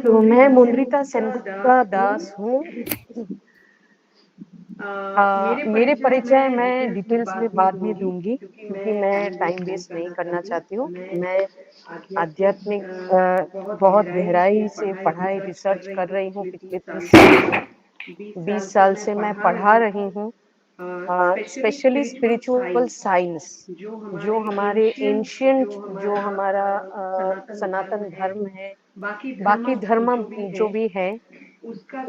तो मैं मुद्रिका सेनगुप्ता दास हूँ। मेरे परिचय मैं डिटेल्स में बाद में दूँगी क्योंकि मैं टाइम वेस्ट नहीं करना चाहती हूँ। मैं आध्यात्मिक बहुत गहराई से पढ़ाई रिसर्च कर रही हूँ पिछले 30 साल से। 20 साल से मैं पढ़ा रही हूँ स्पेशली स्पिरिचुअल साइंस जो हमारे एंशिएंट जो हमारा सनातन धर्म है, बाकी धर्म जो भी है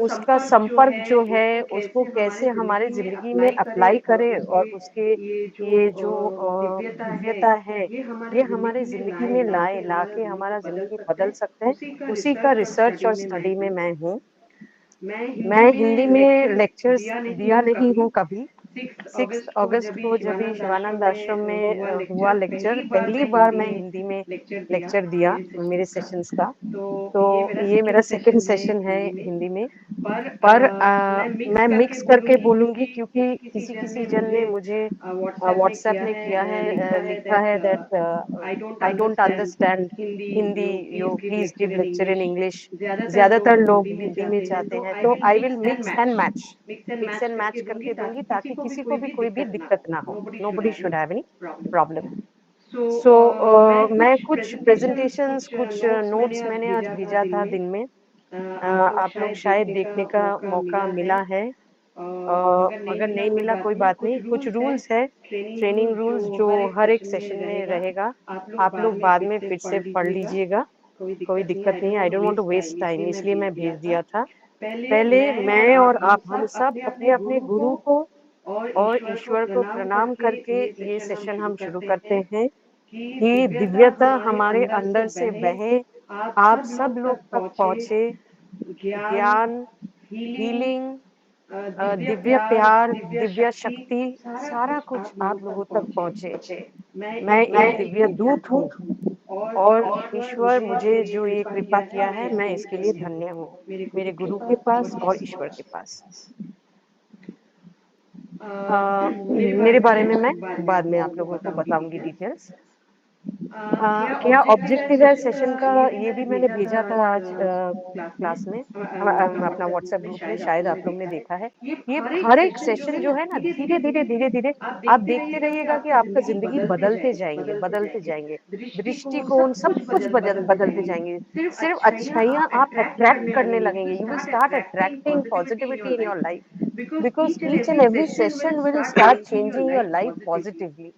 उसका संपर्क जो है, उसको कैसे हमारे ज़िंदगी में अप्लाई करें और उसके ये जो दिव्यता है, ये हमारे ज़िंदगी में लाके हमारा ज़िंदगी बदल सकते हैं, उसी का रिसर्च और स्टडी में मैं हूँ। मैं हिंदी में लेक्चर्स दिया नहीं हूँ कभी। 6 अगस्त को जब भी शिवानंद आश्रम में हुआ लेक्चर, पहली बार मैं हिंदी में लेक्चर दिया मेरे सेशंस का। तो ये मेरा सेकंड सेशन है हिंदी में। पर मैं मिक्स करके बोलूँगी क्योंकि किसी-किसी जन ने मुझे व्हाट्सएप में किया है लिखा है that I don't understand Hindi, you please give lecture in English. ज़्यादातर लोग हिंदी में चाहते हैं, तो I will mix and match करके दूँगी ताकि किसी को भी कोई भी दिक्कत ना हो। Nobody should have any problem. So मैं कुछ प्रेज़ेंटेशंस, कुछ नोट्स मैंने आज भेजा था दिन में। आप लोग शायद देखने का मौका मिला है। अगर नहीं मिला कोई बात नहीं, कुछ रूल्स है, ट्रेनिंग रूल्स जो हर एक सेशन में रहेगा। आप लोग बाद में फिर से पढ़ लीजिएगा, कोई दिक्कत नहीं है। I don't want to waste time इसलिए मैं भेज दिया था। पहले मैं और आप हम सब अपने-अपने गुरु को और ईश्वर को प्रणाम करके ये सेशन हम शुरू करते हैं कि दिव्यता हमारे अंदर से बहे, आप सब लोग तक पहुँचे, ज्ञान, हीलिंग दिव्य प्यार, दिव्य शक्ति, सारा कुछ आप लोगों तक पहुँचे। मैं एक दिव्य दूत हूँ और ईश्वर मुझे जो ये कृपा किया है, मैं इसके लिए धन्य हूँ, मेरे गुरु के पास और ईश्वर के पास। मेरे बारे में मैं बाद में आप लोगों को बताऊँगी डिटेल्स। क्या ऑब्जेक्टिव है सेशन का ये भी मैंने भेजा था आज क्लास में अपना व्हाट्सएप ग्रुप में शायद आप लोग ने देखा है। ये हर एक सेशन जो है ना धीरे-धीरे आप देखते रहिएगा कि आपका ज़िंदगी बदलते जाएँगे। दृष्टिकोण सब कुछ बदलते जाएँगे। सिर्फ अच्छाइयाँ आप अट्रैक्ट करने लगेंगे। You will start attracting positivity in your life because each and every session will start changing your life positively.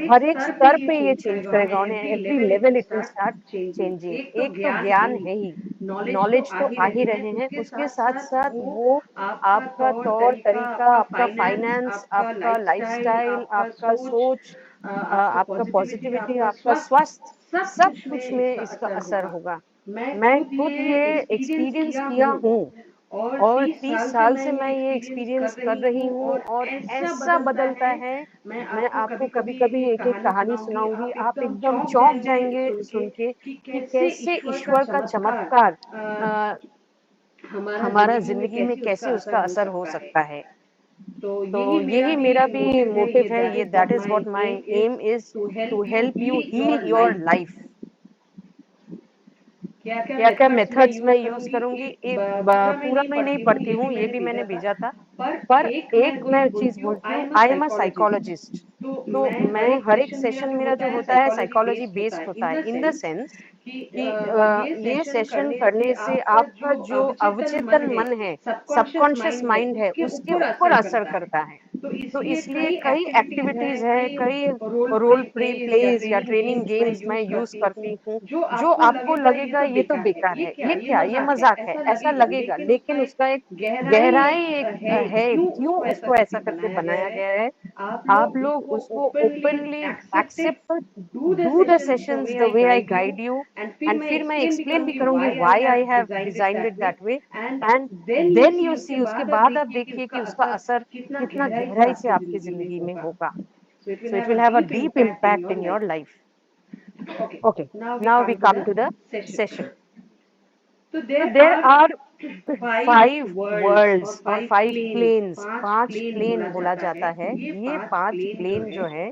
हर एक स्तर पे ये चेंज करेगा on every level it will start changing. एक तो ज्ञान है ही, नॉलेज तो आ ही रहे हैं, उसके साथ-साथ वो आपका तौर-तरीका, आपका फाइनेंस, आपका लाइफ़स्टाइल, आपका सोच आपका पॉज़िटिविटी, आपका स्वास्थ्य, सब कुछ में इसका असर होगा। मैं खुद ये एक्सपीरियंस किया हूँ और 30 साल से मैं ये एक्सपीरियंस कर रही हूँ और ऐसा बदलता है, मैं आपको कभी-कभी एक-एक कहानी सुनाऊँगी, आप एकदम चौंक जाएँगे सुन के कि कैसे ईश्वर का चमत्कार अ, हमारा ज़िंदगी में कैसे उसका असर हो सकता है। तो यही मेरा भी मोटिव है, ये that is what my aim is to help you heal your life. क्या-क्या मेथड्स मैं यूज़ करूँगी ये पूरा मैं नहीं पढ़ती हूँ, ये भी मैंने भेजा था। पर एक मैं चीज़ बोलती हूँ, आई एम अ साइकोलॉजिस्ट। तो मैं हर एक सेशन मेरा जो होता है साइकोलॉजी बेस्ड होता है इन द सेंस कि ये सेशन करने से आपका जो अवचेतन मन है, सबकॉन्शियस माइंड है, उसके ऊपर असर करता है। तो इसलिए कई एक्टिविटीज़ है, कई रोल प्लेज़ या ट्रेनिंग गेम्स मैं यूज़ करती हूँ, जो आपको लगेगा ये तो बेकार है, ये क्या, ये मज़ाक है, ऐसा लगेगा, लेकिन उसका एक गहराई है, क्यों उसको ऐसा करके बनाया गया है। आप लोग उसको openly accept, do the sessions the way I guide you and फिर मैं एक्सप्लेन भी करूँगी why I have designed it that way and then you see उसके बाद आप देखिए कि उसका असर कितना गहराई से आपकी ज़िंदगी में होगा। So it will have a deep impact in your life. Okay, now we come to the session. So there are 5 worlds और 5 planes, 5 प्लेन बोला जाता है। ये 5 प्लेन जो है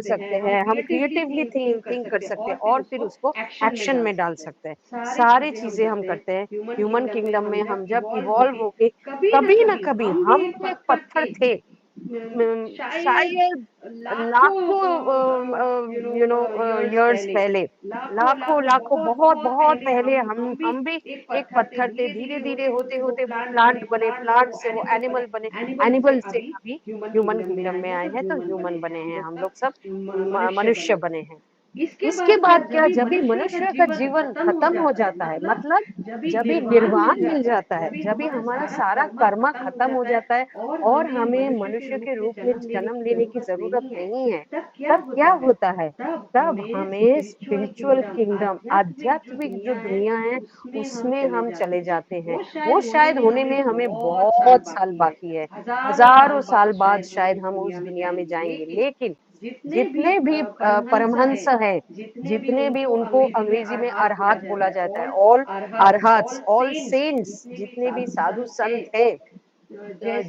डाल सकते हैं, हैं, हम क्रिएटिवली क्रिएटिवली थिंक कर सकते हैं सकते हैं और फिर और फिर उसको उसको एक्शन में एक्शन डाल में डाल सकते हैं। सकते हैं। सारी सारी चीज़ें हम चीज़ें हम करते हैं, करते हैं, ह्यूमन ह्यूमन किंगडम में किंगडम हम में जब हम जब इवॉल्व इवॉल्व होके होके कभी ना कभी न कभी कभी हम भी हम एक भी एक पत्थर पत्थर थे। थे। शायद शायद लाखों लाखों इयर्स इयर्स पहले, पहले, लाखों-लाखों लाखों बहुत बहुत-बहुत पहले पहले हम भी हम भी एक एक पत्थर थे। पत्थर थे, धीरे-धीरे धीरे-धीरे होते-होते वो होते-होते वो प्लांट बने, प्लांट बने, प्लांट से प्लांट वो से वो एनिमल बने, एनिमल बने, एनिमल से एनिमल से अभी अभी ह्यूमन ह्यूमन किंगडम में किंगडम आए में हैं, आए तो हैं, तो ह्यूमन ह्यूमन बने हैं। बने हैं, हम लोग हम सब लोग सब मनुष्य मनुष्य बने हैं। बने हैं। इसके बाद क्या, जब भी मनुष्य का जीवन खत्म हो जाता है, मतलब जब भी निर्वाण मिल जाता है, जब भी हमारा सारा कर्म खत्म हो जाता है और हमें मनुष्य के रूप में जन्म लेने की जरूरत नहीं है, तब क्या होता है, तब हमें स्पिरिचुअल किंगडम, आध्यात्मिक जो दुनिया है, उसमें हम चले जाते हैं। वो शायद होने में हमें बहुत साल बाकी है, हजारों साल बाद शायद हम उस दुनिया में जाएंगे, लेकिन जितने भी परमहंस हैं, जितने भी, उनको अंग्रेजी में अरहत बोला जाता है, ऑल अरहत्स, ऑल सेंट्स, जितने भी साधु संत हैं,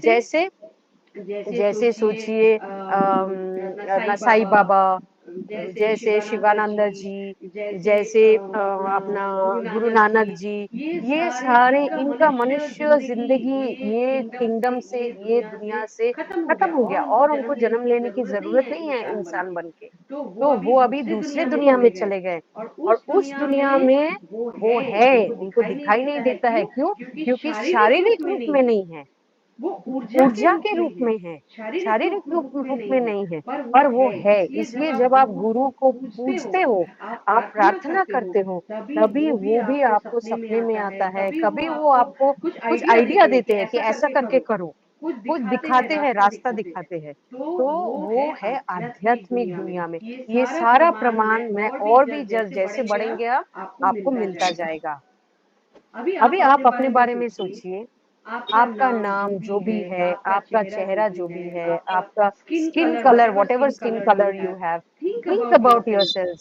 जैसे जैसे सोचिए साईं बाबा, जैसे शिवानंद जी, जैसे अपना गुरु नानक जी, ये सारे, इनका मनुष्य जिंदगी ये किंगडम से, ये दुनिया से खत्म हो गया और उनको जन्म लेने की जरूरत नहीं है इंसान बन के, तो वो अभी दूसरे दुनिया में चले गए। और उस दुनिया में वो है, उनको दिखाई नहीं देता है, क्यों? क्योंकि शारीरिक रूप में नहीं है, ऊर्जा के रूप में है, शारीरिक रूप में नहीं है, पर वो है। इसलिए जब आप गुरु को पूजते हो, आप प्रार्थना करते हो, तभी वो भी आपको सपने में आता है, कभी वो आपको कुछ आइडिया देते हैं कि ऐसा करके करो, कुछ दिखाते हैं, रास्ता दिखाते हैं। तो वो है आध्यात्मिक दुनिया में। ये सारा प्रमाण मैं और भी जैसे बढ़ेंगे आप, आपको मिलता जाएगा। अभी आप अपने बारे में सोचिए, आपका नाम जो भी है, आपका चेहरा जो भी है, आपका skin colour, whatever skin colour you have, think about yourself.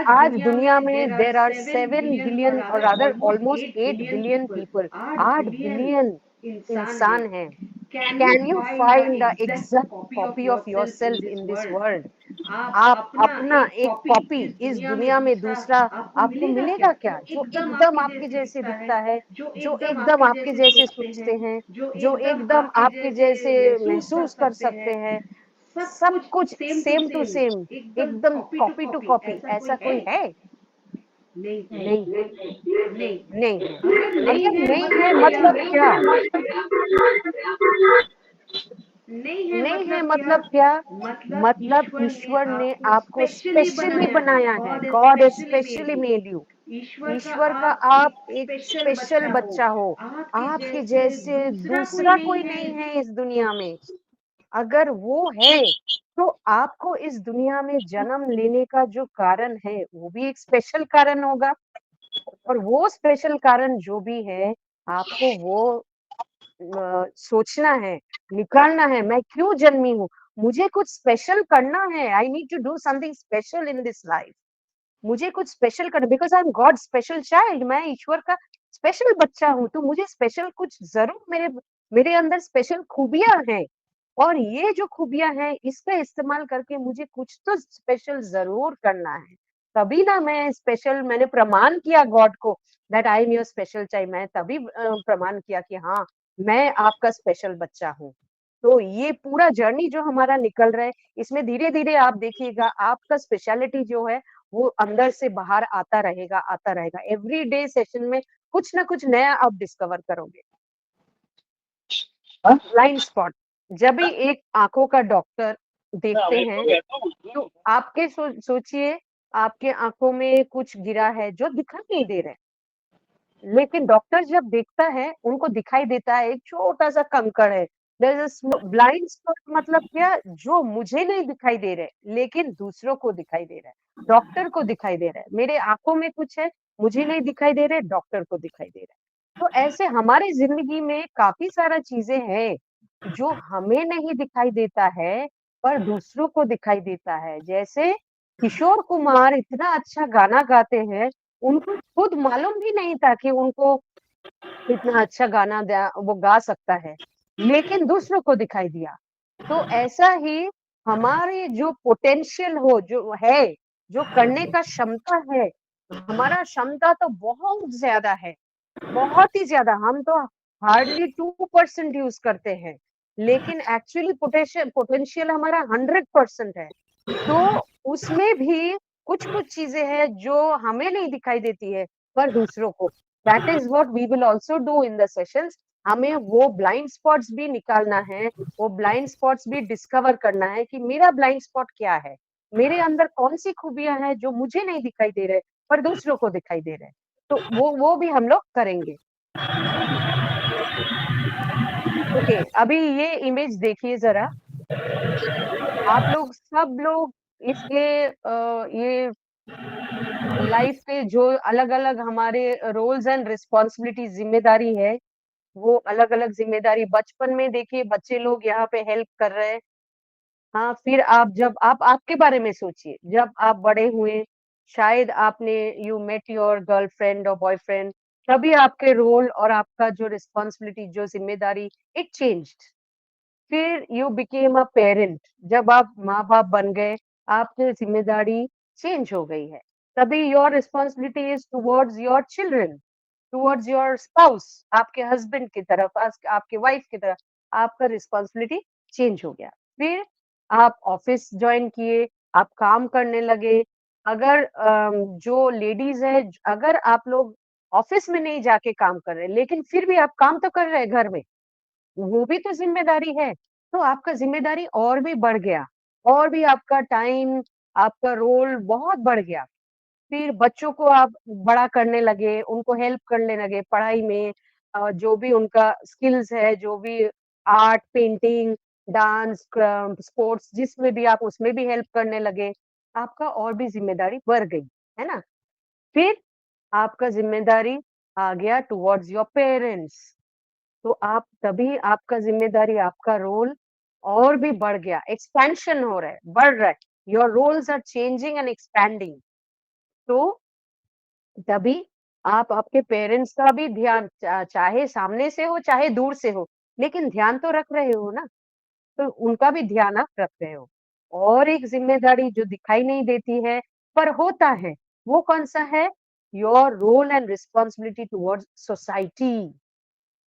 आज दुनिया में देयर आर 7 बिलियन और rather almost 8 billion people, 8 billion इंसान हैं। Can you find the exact copy of yourself in this world? आप अपना एक कॉपी इस दुनिया में दूसरा आपको मिलेगा क्या, जो एकदम आपके जैसे दिखता है, जो एकदम आपके जैसे सोचते हैं, जो एकदम आपके जैसे महसूस कर सकते हैं, सब कुछ सेम टू सेम, एकदम कॉपी टू कॉपी, ऐसा कोई है? नहीं है, नहीं है। अगर नहीं है मतलब क्या? नहीं है मतलब क्या? मतलब ईश्वर ने आपको स्पेशली बनाया है, God has specially made you. ईश्वर का आप एक स्पेशल बच्चा हो, आपके जैसे दूसरा कोई नहीं है इस दुनिया में। अगर वो है, तो आपको इस दुनिया में जन्म लेने का जो कारण है, वो भी एक स्पेशल कारण होगा। और वो स्पेशल कारण जो भी है, आपको वो सोचना है, निकालना है, मैं क्यों जन्मी हूँ, मुझे कुछ स्पेशल करना है, I need to do something special in this life, मुझे कुछ स्पेशल करना, because I am God special child, मैं ईश्वर का स्पेशल बच्चा हूँ, तो मुझे स्पेशल कुछ जरूर, मेरे मेरे अंदर स्पेशल खूबियां हैं, और ये जो खूबियां हैं, इसका इस्तेमाल करके मुझे कुछ तो स्पेशल जरूर करना है। तभी ना मैं स्पेशल, मैंने प्रमाण किया गॉड को that I am your special child, मैं तभी प्रमाण किया कि हाँ, मैं आपका स्पेशल बच्चा हूँ। तो ये पूरा जर्नी जो हमारा निकल रहा है, इसमें धीरे धीरे आप देखिएगा, आपका स्पेशलिटी जो है वो अंदर से बाहर आता रहेगा, आता रहेगा। एवरी डे सेशन में कुछ ना कुछ नया आप डिस्कवर करोगे। ब्लाइंड स्पॉट, जब भी एक आंखों का डॉक्टर देखते हैं, तो आपके सोचिए, आपके आंखों में कुछ गिरा है जो दिखाई नहीं दे रहा है, लेकिन डॉक्टर जब देखता है, उनको दिखाई देता है एक छोटा सा कंकड़ है। ब्लाइंड स्पॉट मतलब क्या, जो मुझे नहीं दिखाई दे रहे लेकिन दूसरों को दिखाई दे रहा है, डॉक्टर को दिखाई दे रहा है, मेरे आंखों में कुछ है, मुझे नहीं दिखाई दे रहे, डॉक्टर को दिखाई दे रहा है। तो ऐसे हमारी जिंदगी में काफी सारा चीजें हैं जो हमें नहीं दिखाई देता है, पर दूसरों को दिखाई देता है। जैसे किशोर कुमार इतना अच्छा गाना गाते हैं, उनको खुद मालूम भी नहीं था कि उनको इतना अच्छा गाना वो गा सकता है, लेकिन दूसरों को दिखाई दिया। तो ऐसा ही हमारे जो पोटेंशियल हो, जो है, जो करने का क्षमता है, हमारा क्षमता तो बहुत ज्यादा है, बहुत ही ज्यादा। हम तो हार्डली 2% यूज करते हैं, लेकिन एक्चुअली पोटेंशियल पोटेंशियल हमारा 100% है। तो उसमें भी कुछ कुछ चीजें हैं जो हमें नहीं दिखाई देती है, पर दूसरों को। That is what we will also do in the sessions. हमें वो ब्लाइंड स्पॉट्स भी निकालना है, वो ब्लाइंड स्पॉट्स भी डिस्कवर करना है कि मेरा ब्लाइंड स्पॉट क्या है, मेरे अंदर कौन-सी खूबियाँ हैं जो मुझे नहीं दिखाई दे रहे, पर दूसरों को दिखाई दे रहे हैं। तो वो भी हम लोग करेंगे। ओके, अभी ये इमेज देखिए ज़रा, आप लोग सब लोग इसके ये लाइफ के जो अलग-अलग हमारे रोल्स एंड रिस्पॉन्सिबिलिटीज़ ज़िम्मेदारी है, वो अलग-अलग ज़िम्मेदारी बचपन में देखिए बच्चे लोग यहाँ पे हेल्प कर रहे हैं। हाँ, फिर आप जब आप आपके बारे में सोचिए, जब आप बड़े हुए, शायद आपने यू मेट योर गर्लफ्रेंड और बॉयफ्रेंड, तभी आपके रोल और आपका जो रिस्पॉन्सिबिलिटी, जो ज़िम्मेदारी, इट चेंज्ड। फिर यू बिकेम अ पेरेंट, जब आप माँ-बाप बन गए, आपकी ज़िम्मेदारी चेंज हो गई है। तभी your responsibility is towards your children, towards your spouse, आपके हस्बैंड की तरफ, आपके वाइफ की तरफ, आपका रिस्पॉन्सिबिलिटी चेंज हो गया। फिर आप ऑफिस जॉइन किए, आप काम करने लगे। अगर जो लेडीज़ है, अगर आप लोग ऑफिस में नहीं जाके काम कर रहे, लेकिन फिर भी आप काम तो कर रहे हैं घर में, वो भी तो ज़िम्मेदारी है। तो आपका ज़िम्मेदारी और भी बढ़ गया, और भी आपका टाइम, आपका रोल बहुत बढ़ गया। फिर बच्चों को आप बड़ा करने लगे, उनको हेल्प करने लगे पढ़ाई में, जो भी उनका स्किल्स है, जो भी आर्ट, पेंटिंग, डांस, स्पोर्ट्स जिसमें भी आप उसमें भी हेल्प करने लगे। आपका और भी ज़िम्मेदारी बढ़ गई, है ना? फिर आपका ज़िम्मेदारी आ गया टुवर्ड्स योर पेरेंट्स। तो आप तभी आपका ज़िम्मेदारी, आपका रोल और भी बढ़ गया, एक्सपेंशन हो रहा है, बढ़ रहा है। Your roles are changing and expanding. तो तभी आप आपके पेरेंट्स का भी ध्यान, चाहे सामने से हो, चाहे दूर से हो, लेकिन ध्यान तो रख रहे हो ना, तो उनका भी ध्यान आप रख रहे हो। और एक ज़िम्मेदारी जो दिखाई नहीं देती है, पर होता है, वो कौन-सा है? Your role and responsibility towards society.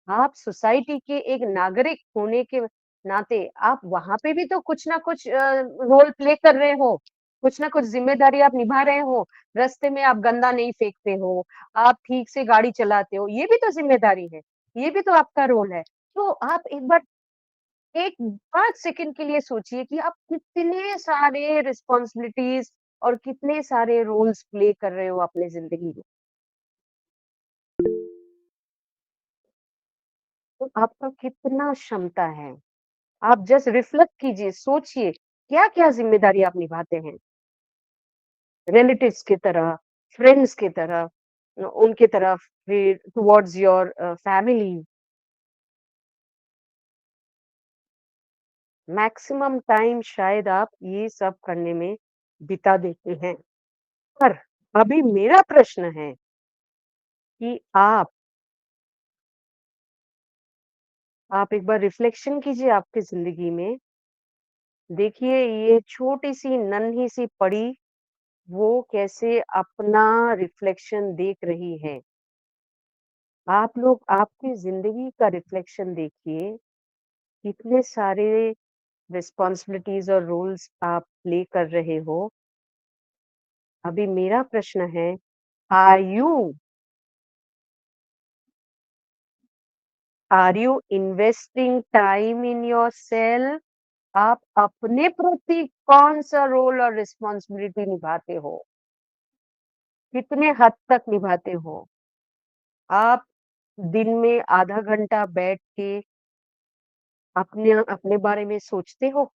आप सोसाइटी के एक नागरिक होने के नाते आप वहाँ पे भी तो कुछ ना कुछ रोल प्ले कर रहे हो, कुछ ना कुछ ज़िम्मेदारी आप निभा रहे हो। रास्ते में आप गंदा नहीं फेंकते हो, आप ठीक से गाड़ी चलाते हो, ये भी तो ज़िम्मेदारी है, ये भी तो आपका रोल है। तो आप एक बार, एक 5 सेकंड के लिए सोचिए कि आप कितने सारे रिस्पॉन्सिबिलिटीज़ और कितने सारे रोल्स प्ले कर रहे हो अपनी ज़िंदगी में। तो आपका कितना क्षमता है? आप जस्ट रिफ्लेक्ट कीजिए, सोचिए, क्या-क्या ज़िम्मेदारी आप निभाते हैं? रिलेटिव्स की तरह, फ्रेंड्स की तरह, उनकी तरफ, फिर towards your family. Maximum time शायद आप ये सब करने में बिता देते हैं। पर अभी मेरा प्रश्न है कि आप एक बार रिफ्लेक्शन कीजिए आपकी ज़िंदगी में। देखिए ये छोटी-सी नन्ही-सी परी, वो कैसे अपना रिफ्लेक्शन देख रही है। आप लोग आपकी ज़िंदगी का रिफ्लेक्शन देखिए, कितने सारे रिस्पॉन्सिबिलिटीज़ और रोल्स आप प्ले कर रहे हो। अभी मेरा प्रश्न है, are you are you investing time in yourself? आप अपने प्रति कौन-सा रोल और रिस्पॉन्सिबिलिटी निभाते हो? कितने हद तक निभाते हो? आप दिन में आधा घंटा बैठ के अपने अपने बारे में सोचते हो?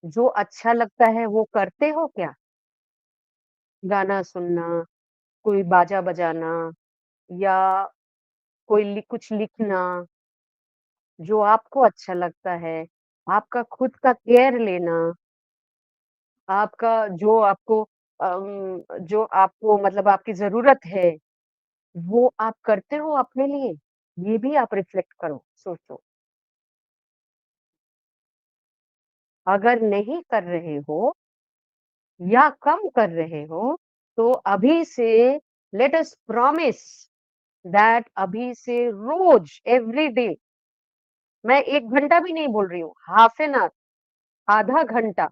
जो अच्छा लगता है वो करते हो क्या? गाना सुनना, कोई बाजा बजाना, या कोई कुछ लिखना, जो आपको अच्छा लगता है, आपका खुद का केयर लेना, आपका जो आपको मतलब आपकी ज़रूरत है, वो आप करते हो अपने लिए? ये भी आप रिफ्लेक्ट करो, सोचो। अगर नहीं कर रहे हो या कम कर रहे हो, तो अभी से लेट अस प्रॉमिस दैट अभी से रोज़ एवरी डे, मैं 1 घंटा भी नहीं बोल रही हूँ, हाफ एन आवर, आधा घंटा,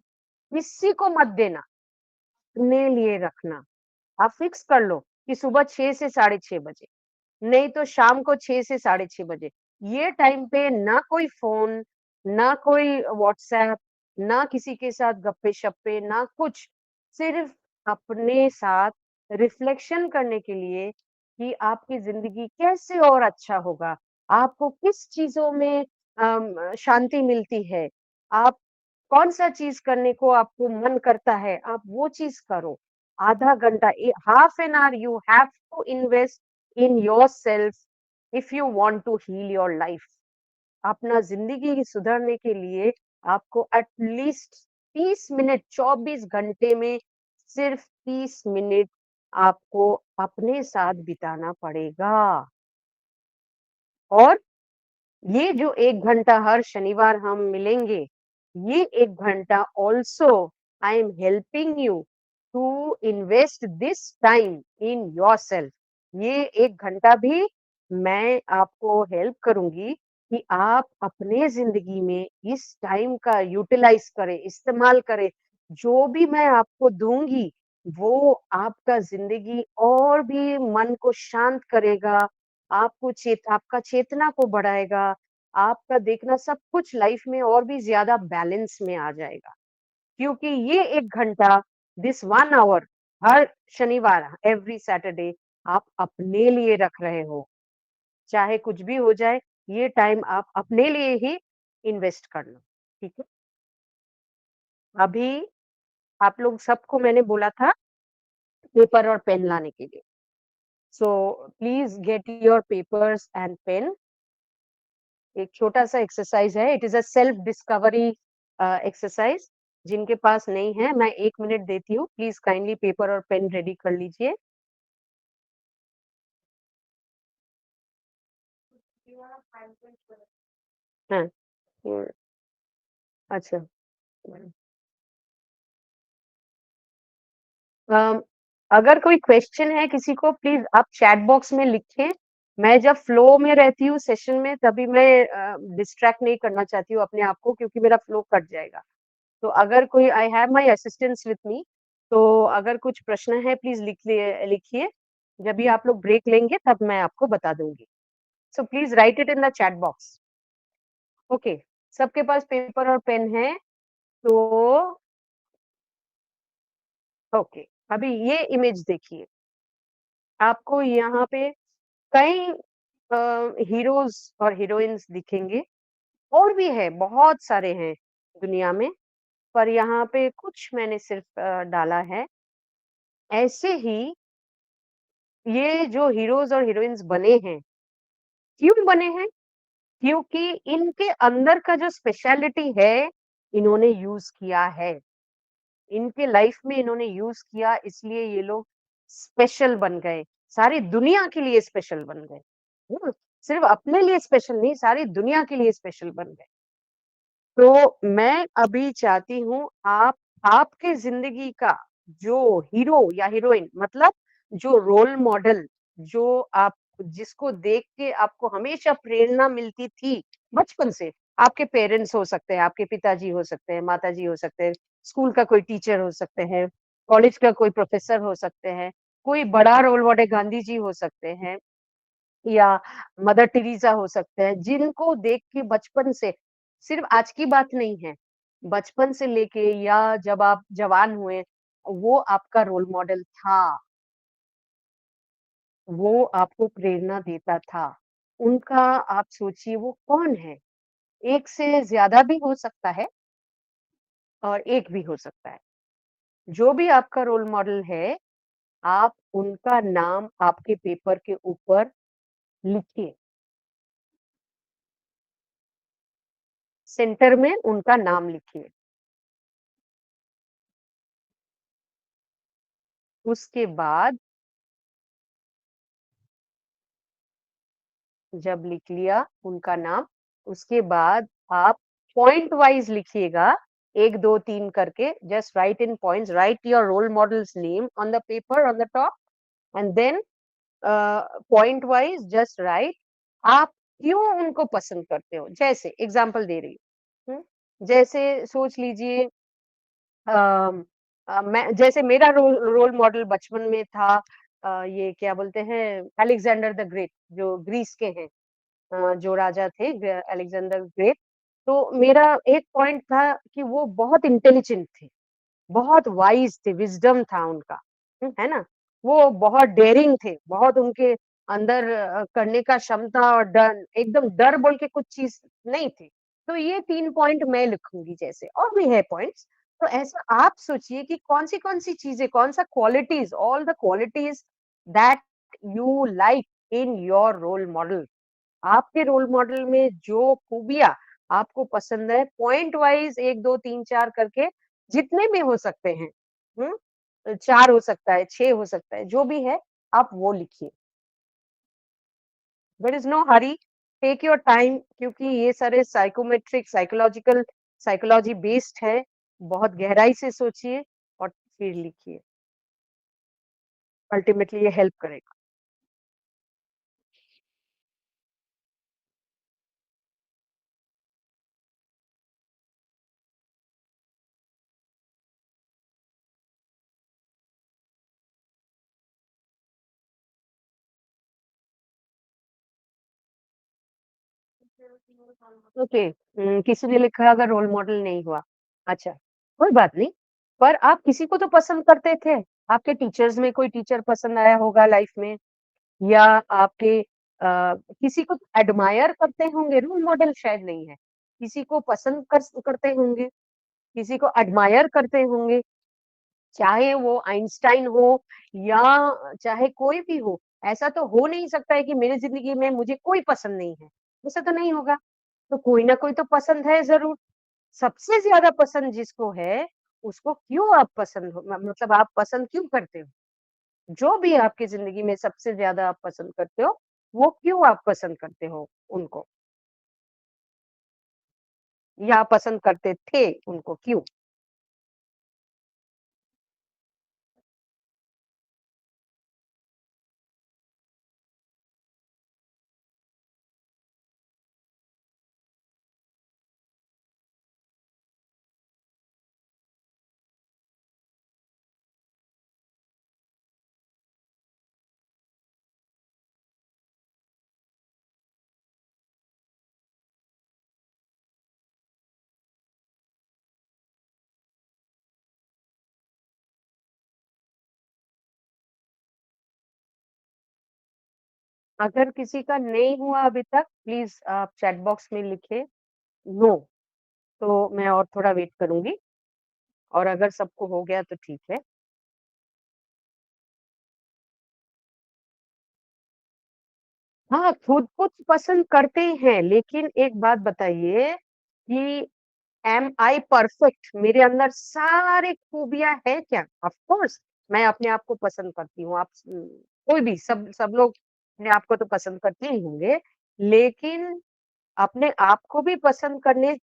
किसी को मत देना, अपने लिए रखना। आप फिक्स कर लो कि सुबह 6 से साढ़े 6 बजे, नहीं तो शाम को 6 से साढ़े 6 बजे। ये टाइम पे ना कोई फ़ोन, ना कोई व्हाट्सएप, ना किसी के साथ गप्पे-शप्पे, ना कुछ। सिर्फ अपने साथ रिफ्लेक्शन करने के लिए कि आपकी ज़िंदगी कैसे और अच्छा होगा, आपको किस चीज़ों में शांति मिलती है, आप कौन-सा चीज़ करने को आपको मन करता है, आप वो चीज़ करो। आधा घंटा half an hour you have to invest in yourself if you want to heal your life. अपना ज़िंदगी सुधारने के लिए आपको एटलीस्ट 30 मिनट 24 घंटे में सिर्फ 30 मिनट आपको अपने साथ बिताना पड़ेगा। और ये जो 1 घंटा हर शनिवार हम मिलेंगे, ये 1 घंटा also I am helping you to invest this time in yourself. ये 1 घंटा भी मैं आपको हेल्प करूँगी कि आप अपने ज़िंदगी में इस टाइम का यूटिलाइज़ करें, इस्तेमाल करें। जो भी मैं आपको दूँगी, वो आपका ज़िंदगी और भी मन को शांत करेगा, आपका चेतना को बढ़ाएगा, आपका देखना सब कुछ लाइफ में और भी ज़्यादा बैलेंस में आ जाएगा। क्योंकि ये 1 घंटा दिस 1 ऑवर हर शनिवार एवरी सैटरडे आप अपने लिए रख रहे हो। चाहे कुछ भी हो जाए, ये टाइम आप अपने लिए ही इन्वेस्ट कर लो, ठीक है? अभी आप लोग सबको मैंने बोला था पेपर और पेन लाने के लिए। So please get your papers and pen. एक छोटा-सा एक्सरसाइज है, it is a self discovery exercise. जिनके पास नहीं है, मैं 1 मिनट देती हूँ, प्लीज़ काइंडली पेपर और पेन रेडी कर लीजिए। हाँ, अच्छा। अम, अगर कोई क्वेश्चन है किसी को प्लीज़ आप चैट बॉक्स में लिखें। मैं जब फ्लो में रहती हूँ सेशन में तभी मैं डिस्ट्रैक्ट नहीं करना चाहती हूँ अपने आप को क्योंकि मेरा फ्लो कट जाएगा। तो अगर कोई I have my assistants with me, तो अगर कुछ प्रश्न है प्लीज़ लिखिए। जब भी आप लोग ब्रेक लेंगे तब मैं आपको बता दूँगी। So please write it in the chat box. Okay, सबके पास पेपर और पेन है? तो ओके, अभी ये इमेज देखिए। आपको यहाँ पे कई हीरोज़ और हीरोइन्स दिखेंगे और भी है, बहुत सारे हैं दुनिया में, पर यहाँ पे कुछ मैंने सिर्फ डाला है। ऐसे ही ये जो हीरोज़ और हीरोइन्स बने हैं, क्यों बने हैं? क्योंकि इनके अंदर का जो स्पेशलिटी है, इन्होंने यूज़ किया है। इनके लाइफ में इन्होंने यूज़ किया इसलिए ये लोग स्पेशल बन गए। सारी दुनिया के लिए स्पेशल बन गए। सिर्फ अपने लिए स्पेशल नहीं, सारी दुनिया के लिए स्पेशल बन गए। तो मैं अभी चाहती हूँ आप आपके ज़िंदगी का जो हीरो या हीरोइन मतलब जो रोल मॉडल जो आप जिसको देख के आपको हमेशा प्रेरणा मिलती थी बचपन से, आपके पेरेंट्स हो सकते हैं, आपके पिताजी हो सकते हैं, माताजी हो सकते हैं, स्कूल का कोई टीचर हो सकते हैं, कॉलेज का कोई प्रोफेसर हो सकते हैं, कोई बड़ा रोल मॉडल गांधी जी हो सकते हैं या मदर टेरेसा हो सकते हैं, जिनको देख के बचपन से सिर्फ आज की बात नहीं है, बचपन से लेके या जब आप जवान हुए, वो आपका रोल मॉडल था, वो आपको प्रेरणा देता था। उनका आप सोचिए वो कौन है? एक से ज़्यादा भी हो सकता है और एक भी हो सकता है। जो भी आपका रोल मॉडल है, आप उनका नाम आपके पेपर के ऊपर लिखिए। सेंटर में उनका नाम लिखिए। उसके बाद जब लिख लिया उनका नाम, उसके बाद आप पॉइंट वाइज़ लिखिएगा, 1, 2, 3 करके just write in points, write your role models name on the paper on the top and then point wise just write आप क्यों उनको पसंद करते हो? जैसे एग्ज़ाम्पल दे रही हूँ, जैसे सोच लीजिए अम, मैं जैसे मेरा रोल मॉडल बचपन में था ये क्या बोलते हैं अलेक्जेंडर द ग्रेट जो ग्रीस के हैं। जो राजा थे अलेक्जेंडर ग्रेट तो मेरा एक पॉइंट था कि वो बहुत इंटेलिजेंट थे, बहुत वाइज़ थे, विज़डम था उनका, है ना? वो बहुत डेयरिंग थे, बहुत उनके अंदर करने का क्षमता और डर एकदम डर बोल के कुछ चीज़ नहीं थी। तो ये 3 पॉइंट मैं लिखूँगी जैसे और भी है पॉइंट्स। तो ऐसा आप सोचिए कि कौन-सी चीज़ें, कौन-सा qualities, all the qualities that you like in your role model. आपके रोल मॉडल में जो खूबियाँ आपको पसंद है, पॉइंट वाइज़ 1, 2, 3, 4 करके जितने भी हो सकते हैं, हुँ? 4 हो सकता है, 6 हो सकता है, जो भी है आप वो लिखिए। There is no hurry, take your time क्योंकि ये सारे साइकोमेट्रिक, साइकोलॉजी बेस्ड है। बहुत गहराई से सोचिए और फिर लिखिए। अल्टीमेटली ये हेल्प करेगा। ओके किसी ने लिखा अगर रोल मॉडल नहीं हुआ। अच्छा, कोई बात नहीं, पर आप किसी को तो पसंद करते थे। आपके टीचर्स में कोई टीचर पसंद आया होगा लाइफ में या आपके किसी को एडमायर करते होंगे, रोल मॉडल शायद नहीं है। किसी को पसंद करते होंगे, किसी को एडमायर करते होंगे, चाहे वो आइंस्टाइन हो या चाहे कोई भी हो। ऐसा तो हो नहीं सकता है कि मेरी ज़िंदगी में मुझे कोई पसंद नहीं है, ऐसा तो नहीं होगा। तो कोई ना कोई तो पसंद है ज़रूर। सबसे ज़्यादा पसंद जिसको है, उसको क्यों आप पसंद हो मतलब आप पसंद क्यों करते हो? जो भी आपकी ज़िंदगी में सबसे ज़्यादा आप पसंद करते हो, वो क्यों आप पसंद करते हो उनको? या पसंद करते थे उनको, क्यों? अगर किसी का नहीं हुआ अभी तक, प्लीज़ आप चैट बॉक्स में लिखें नो, तो मैं और थोड़ा वेट करूँगी और अगर सबको हो गया तो ठीक है। हाँ, खुद को तो पसंद करते हैं, लेकिन एक बात बताइए कि एम आई परफेक्ट? मेरे अंदर सारी खूबियाँ हैं क्या? ऑफ कोर्स मैं अपने आप को पसंद करती हूँ। कोई भी सब सब लोग अपने आप को तो पसंद करते ही होंगे, लेकिन अपने आप को भी पसंद करने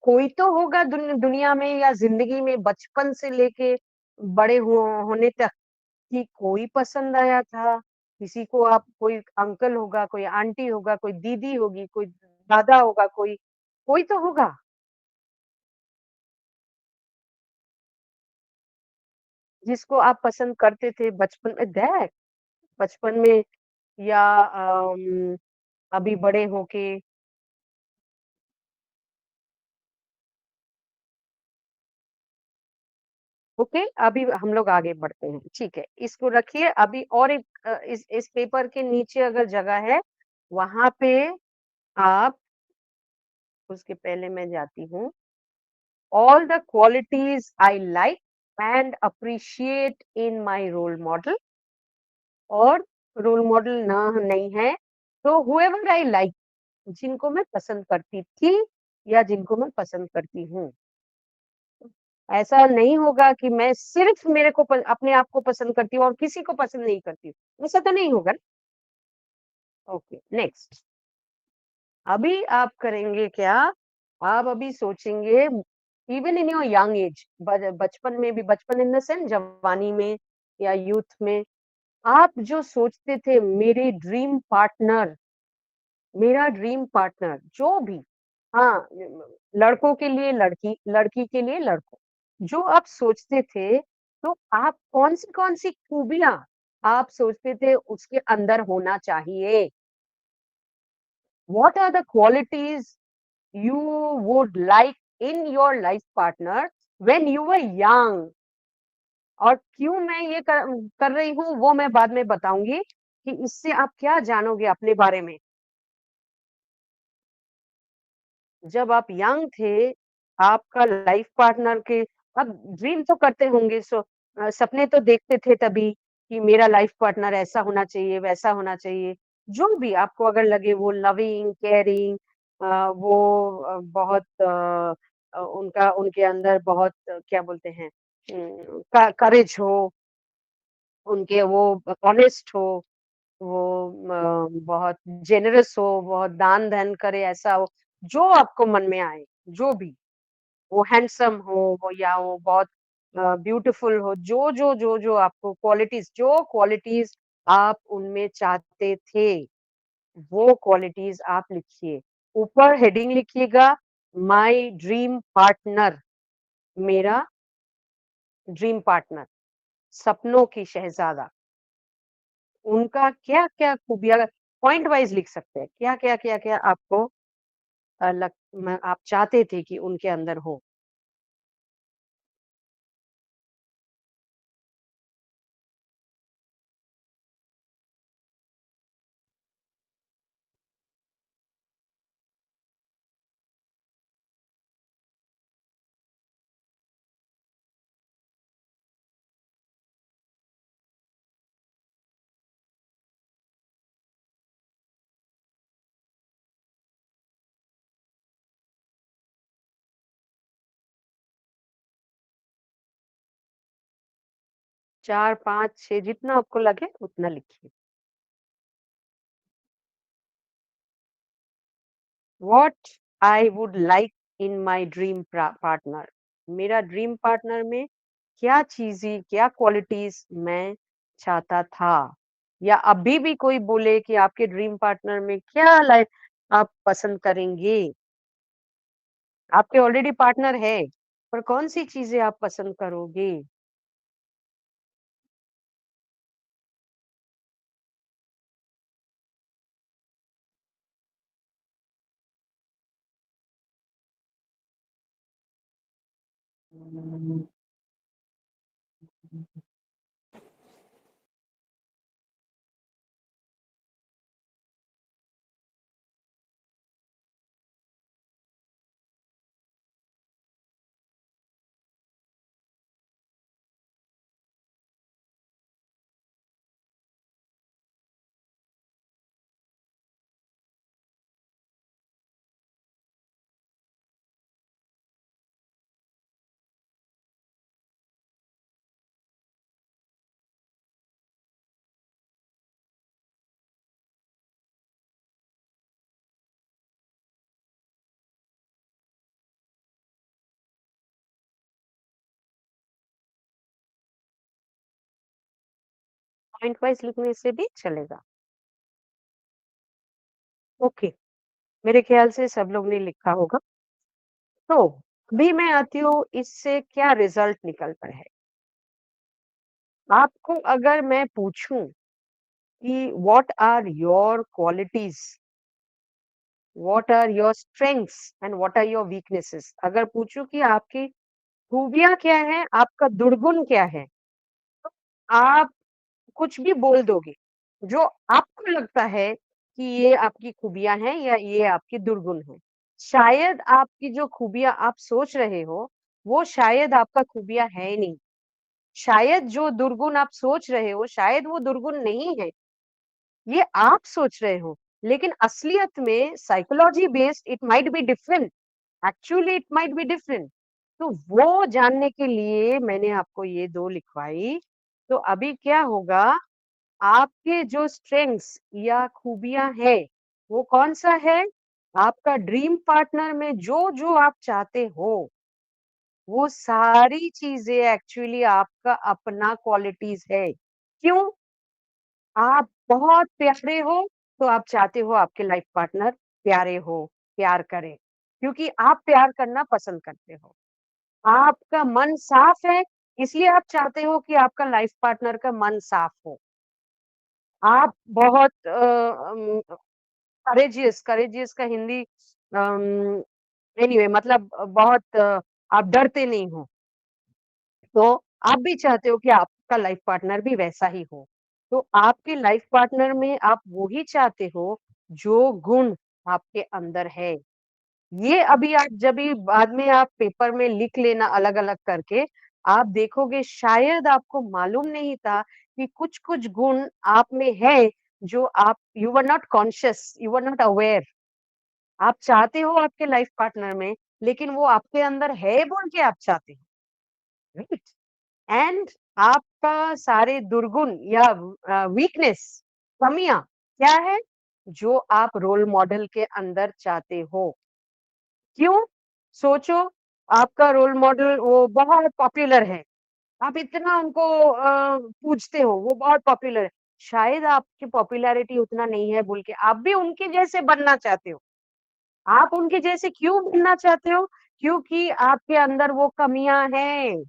कोई तो होगा दुनिया में या ज़िंदगी में बचपन से लेके बड़े होने तक कि कोई पसंद आया था, किसी को आप कोई अंकल होगा, कोई आंटी होगा, कोई दीदी होगी, कोई दादा होगा, कोई तो होगा, जिसको आप पसंद करते थे बचपन में दैट बचपन में या अभी बड़े होके ओके, अभी हम लोग आगे बढ़ते हैं, ठीक है। इसको रखिए अभी और एक इस पेपर के नीचे अगर जगह है, वहाँ पे आप उसके पहले मैं जाती हूँ, all the qualities I like and appreciate in my role model और रोल मॉडल ना नहीं है, तो हूएवर आई लाइक जिनको मैं पसंद करती थी या जिनको मैं पसंद करती हूँ। ऐसा नहीं होगा कि मैं सिर्फ मेरे को अपने आप को पसंद करती हूँ और किसी को पसंद नहीं करती हूँ। ऐसा तो नहीं होगा ना? Okay, next. अभी आप करेंगे क्या? आप अभी सोचेंगे even in your young age बचपन में भी बचपन इन द सेंस जवानी में या यूथ में आप जो सोचते थे मेरा ड्रीम पार्टनर जो भी हाँ, लड़कों के लिए लड़की, लड़की के लिए लड़कों, जो आप सोचते थे, तो आप कौन-सी खूबियाँ आप सोचते थे उसके अंदर होना चाहिए? What are the qualities you would like in your life partner when you were young? और क्यों मैं ये कर रही हूँ वो मैं बाद में बताऊँगी कि इससे आप क्या जानोगे अपने बारे में। जब आप यंग थे, आपका लाइफ पार्टनर के आप ड्रीम तो करते होंगे सपने तो देखते थे तभी कि मेरा लाइफ पार्टनर ऐसा होना चाहिए, वैसा होना चाहिए। जो भी आपको अगर लगे वो लविंग, केयरिंग वो बहुत उनका उनके अंदर बहुत क्या बोलते हैं क करेज हो, उनके वो ऑनेस्ट हो, वो बहुत जेनरस हो, बहुत दान-धन करे ऐसा हो, जो आपको मन में आए, जो भी, वो हैंडसम हो वो या वो बहुत ब्यूटीफुल हो, जो आपको जो क्वालिटीज़ आप उनमें चाहते थे, वो क्वालिटीज़ आप लिखिए। ऊपर हेडिंग लिखिएगा माय ड्रीम पार्टनर, मेरा ड्रीम पार्टनर, सपनों की शहज़ादा। उनका क्या-क्या खूबियाँ पॉइंट वाइज़ लिख सकते हैं, क्या-क्या आपको लग म आप चाहते थे कि उनके अंदर हो। 4, 5, 6 जितना आपको लगे उतना लिखिए। What I would like in my dream partner, मेरा ड्रीम पार्टनर में क्या चीज़ें, क्या क्वालिटीज़ मैं चाहता था या अभी भी कोई बोले कि आपके ड्रीम पार्टनर में क्या लाइक आप पसंद करेंगे? आपके ऑलरेडी पार्टनर है, पर कौन-सी चीज़ें आप पसंद करोगे? पॉइंट वाइज़ लिखने से भी चलेगा। ओके, मेरे ख्याल से सब लोग ने लिखा होगा। तो अभी मैं आती हूँ इससे क्या रिजल्ट निकलता है। आपको अगर मैं पूछूं कि what are your qualities, what are your strengths and what are your weaknesses, अगर पूछूं कि आपकी खूबियां क्या है, आपका दुर्गुण क्या है, तो आप कुछ भी बोल दोगे जो आपको लगता है कि ये आपकी खूबियां हैं या ये आपकी दुर्गुण है। शायद आपकी जो खूबियां आप सोच रहे हो वो शायद आपका खूबियां है ही नहीं। शायद जो दुर्गुण आप सोच रहे हो शायद वो दुर्गुण नहीं है, ये आप सोच रहे हो। लेकिन असलियत में psychology based it might be different, actually it might be different. तो वो जानने के लिए मैंने आपको ये दो लिखवाई। तो अभी क्या होगा, आपके जो स्ट्रेंथ्स या खूबियां है वो कौन सा है, आपका ड्रीम पार्टनर में जो जो आप चाहते हो वो सारी चीजें एक्चुअली आपका अपना क्वालिटीज है। क्यों? आप बहुत प्यारे हो तो आप चाहते हो आपके लाइफ पार्टनर प्यारे हो, प्यार करे, क्योंकि आप प्यार करना पसंद करते हो। आपका मन साफ है, इसलिए आप चाहते हो कि आपका लाइफ पार्टनर का मन साफ हो। आप बहुत करेजियस, करेजियस का हिंदी एनीवे मतलब बहुत आप डरते नहीं हो। तो आप भी चाहते हो कि आपका लाइफ पार्टनर भी वैसा ही हो। तो आपके लाइफ पार्टनर में आप वो ही चाहते हो, जो गुण आपके अंदर है। ये अभी आप जब भी बाद में आप पेपर में लिख लेना अलग-अलग करके, आप देखोगे शायद आपको मालूम नहीं था कि कुछ-कुछ गुण आप में है, जो आप you were not conscious, you were not aware. आप चाहते हो आपके लाइफ पार्टनर में, लेकिन वो आपके अंदर है बोल के आप चाहते हो, राइट? एंड आपका सारे दुर्गुण या वीकनेस, कमियाँ क्या है? जो आप रोल मॉडल के अंदर चाहते हो। क्यों? सोचो, आपका रोल मॉडल वो बहुत पॉपुलर है, आप इतना उनको पूजते हो, वो बहुत पॉपुलर है। शायद आपकी पॉपुलैरिटी उतना नहीं है बोल के आप भी उनके जैसे बनना चाहते हो। आप उनके जैसे क्यों बनना चाहते हो? क्योंकि आपके अंदर वो कमियाँ हैं,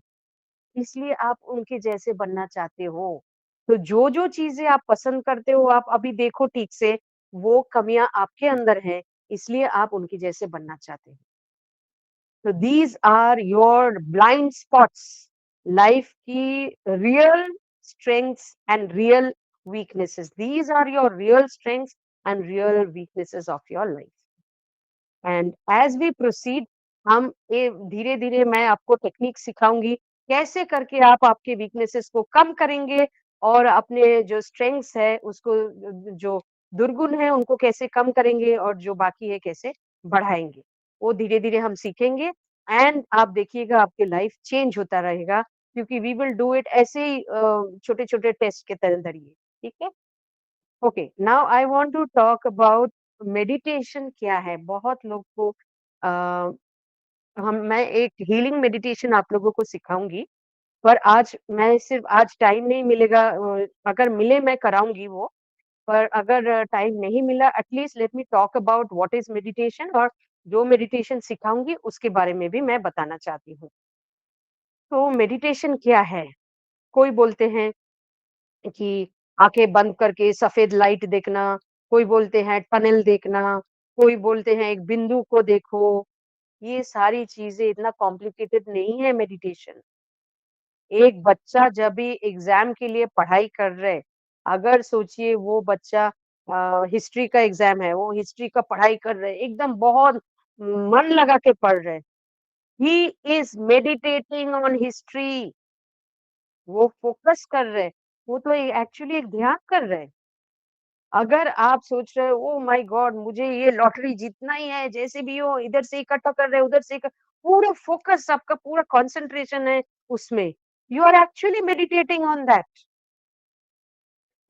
इसलिए आप उनके जैसे बनना चाहते हो। तो जो-जो चीज़ें आप पसंद करते हो, आप अभी देखो ठीक से, वो कमियाँ आपके अंदर हैं, इसलिए आप उनके जैसे बनना चाहते हो। तो these are your blind spots, life की real strengths and real weaknesses. These are your real strengths and real weaknesses of your life. And as we proceed, हम ये धीरे-धीरे मैं आपको टेक्निक सिखाऊँगी, कैसे करके आप आपके वीकनेसेस को कम करेंगे और अपने जो स्ट्रेंथ्स है उसको जो दुर्गुण है उनको कैसे कम करेंगे और जो बाकी है कैसे बढ़ाएँगे। वो धीरे-धीरे हम सीखेंगे एंड आप देखिएगा आपकी लाइफ चेंज होता रहेगा, क्योंकि वी विल डू इट ऐसे ही छोटे-छोटे टेस्ट के ज़रिए, ठीक है? Okay, now I want to talk about meditation क्या है। बहुत लोग को अ, हम मैं एक हीलिंग मेडिटेशन आप लोगों को सिखाऊंगी, पर आज मैं सिर्फ आज टाइम नहीं मिलेगा, अगर मिले मैं कराऊंगी वो, पर अगर टाइम नहीं मिला at least let me talk about what is meditation, और जो मेडिटेशन सिखाऊंगी उसके बारे में भी मैं बताना चाहती हूँ। तो मेडिटेशन क्या है? कोई बोलते हैं कि आँखें बंद करके सफ़ेद लाइट देखना, कोई बोलते हैं टनल देखना, कोई बोलते हैं एक बिंदु को देखो, ये सारी चीज़ें इतना कॉम्प्लिकेटेड नहीं है मेडिटेशन। एक बच्चा जब भी एग्ज़ाम के लिए पढ़ाई कर रहा है, अगर सोचिए वो बच्चा हिस्ट्री का एग्ज़ाम है, वो हिस्ट्री का पढ़ाई कर रहे हैं, एकदम बहुत मन लगा के पढ़ रहे हैं। He is meditating on history, वो फ़ोकस कर रहे हैं, वो तो एक्चुअली एक ध्यान कर रहे हैं। अगर आप सोच रहे हो ओह माय गॉड मुझे ये लॉटरी जीतना ही है, जैसे भी हो इधर से इकट्ठा कर रहे हो उधर से पूरा फोकस आपका पूरा कंसंट्रेशन है उसमें, you are actually meditating on that.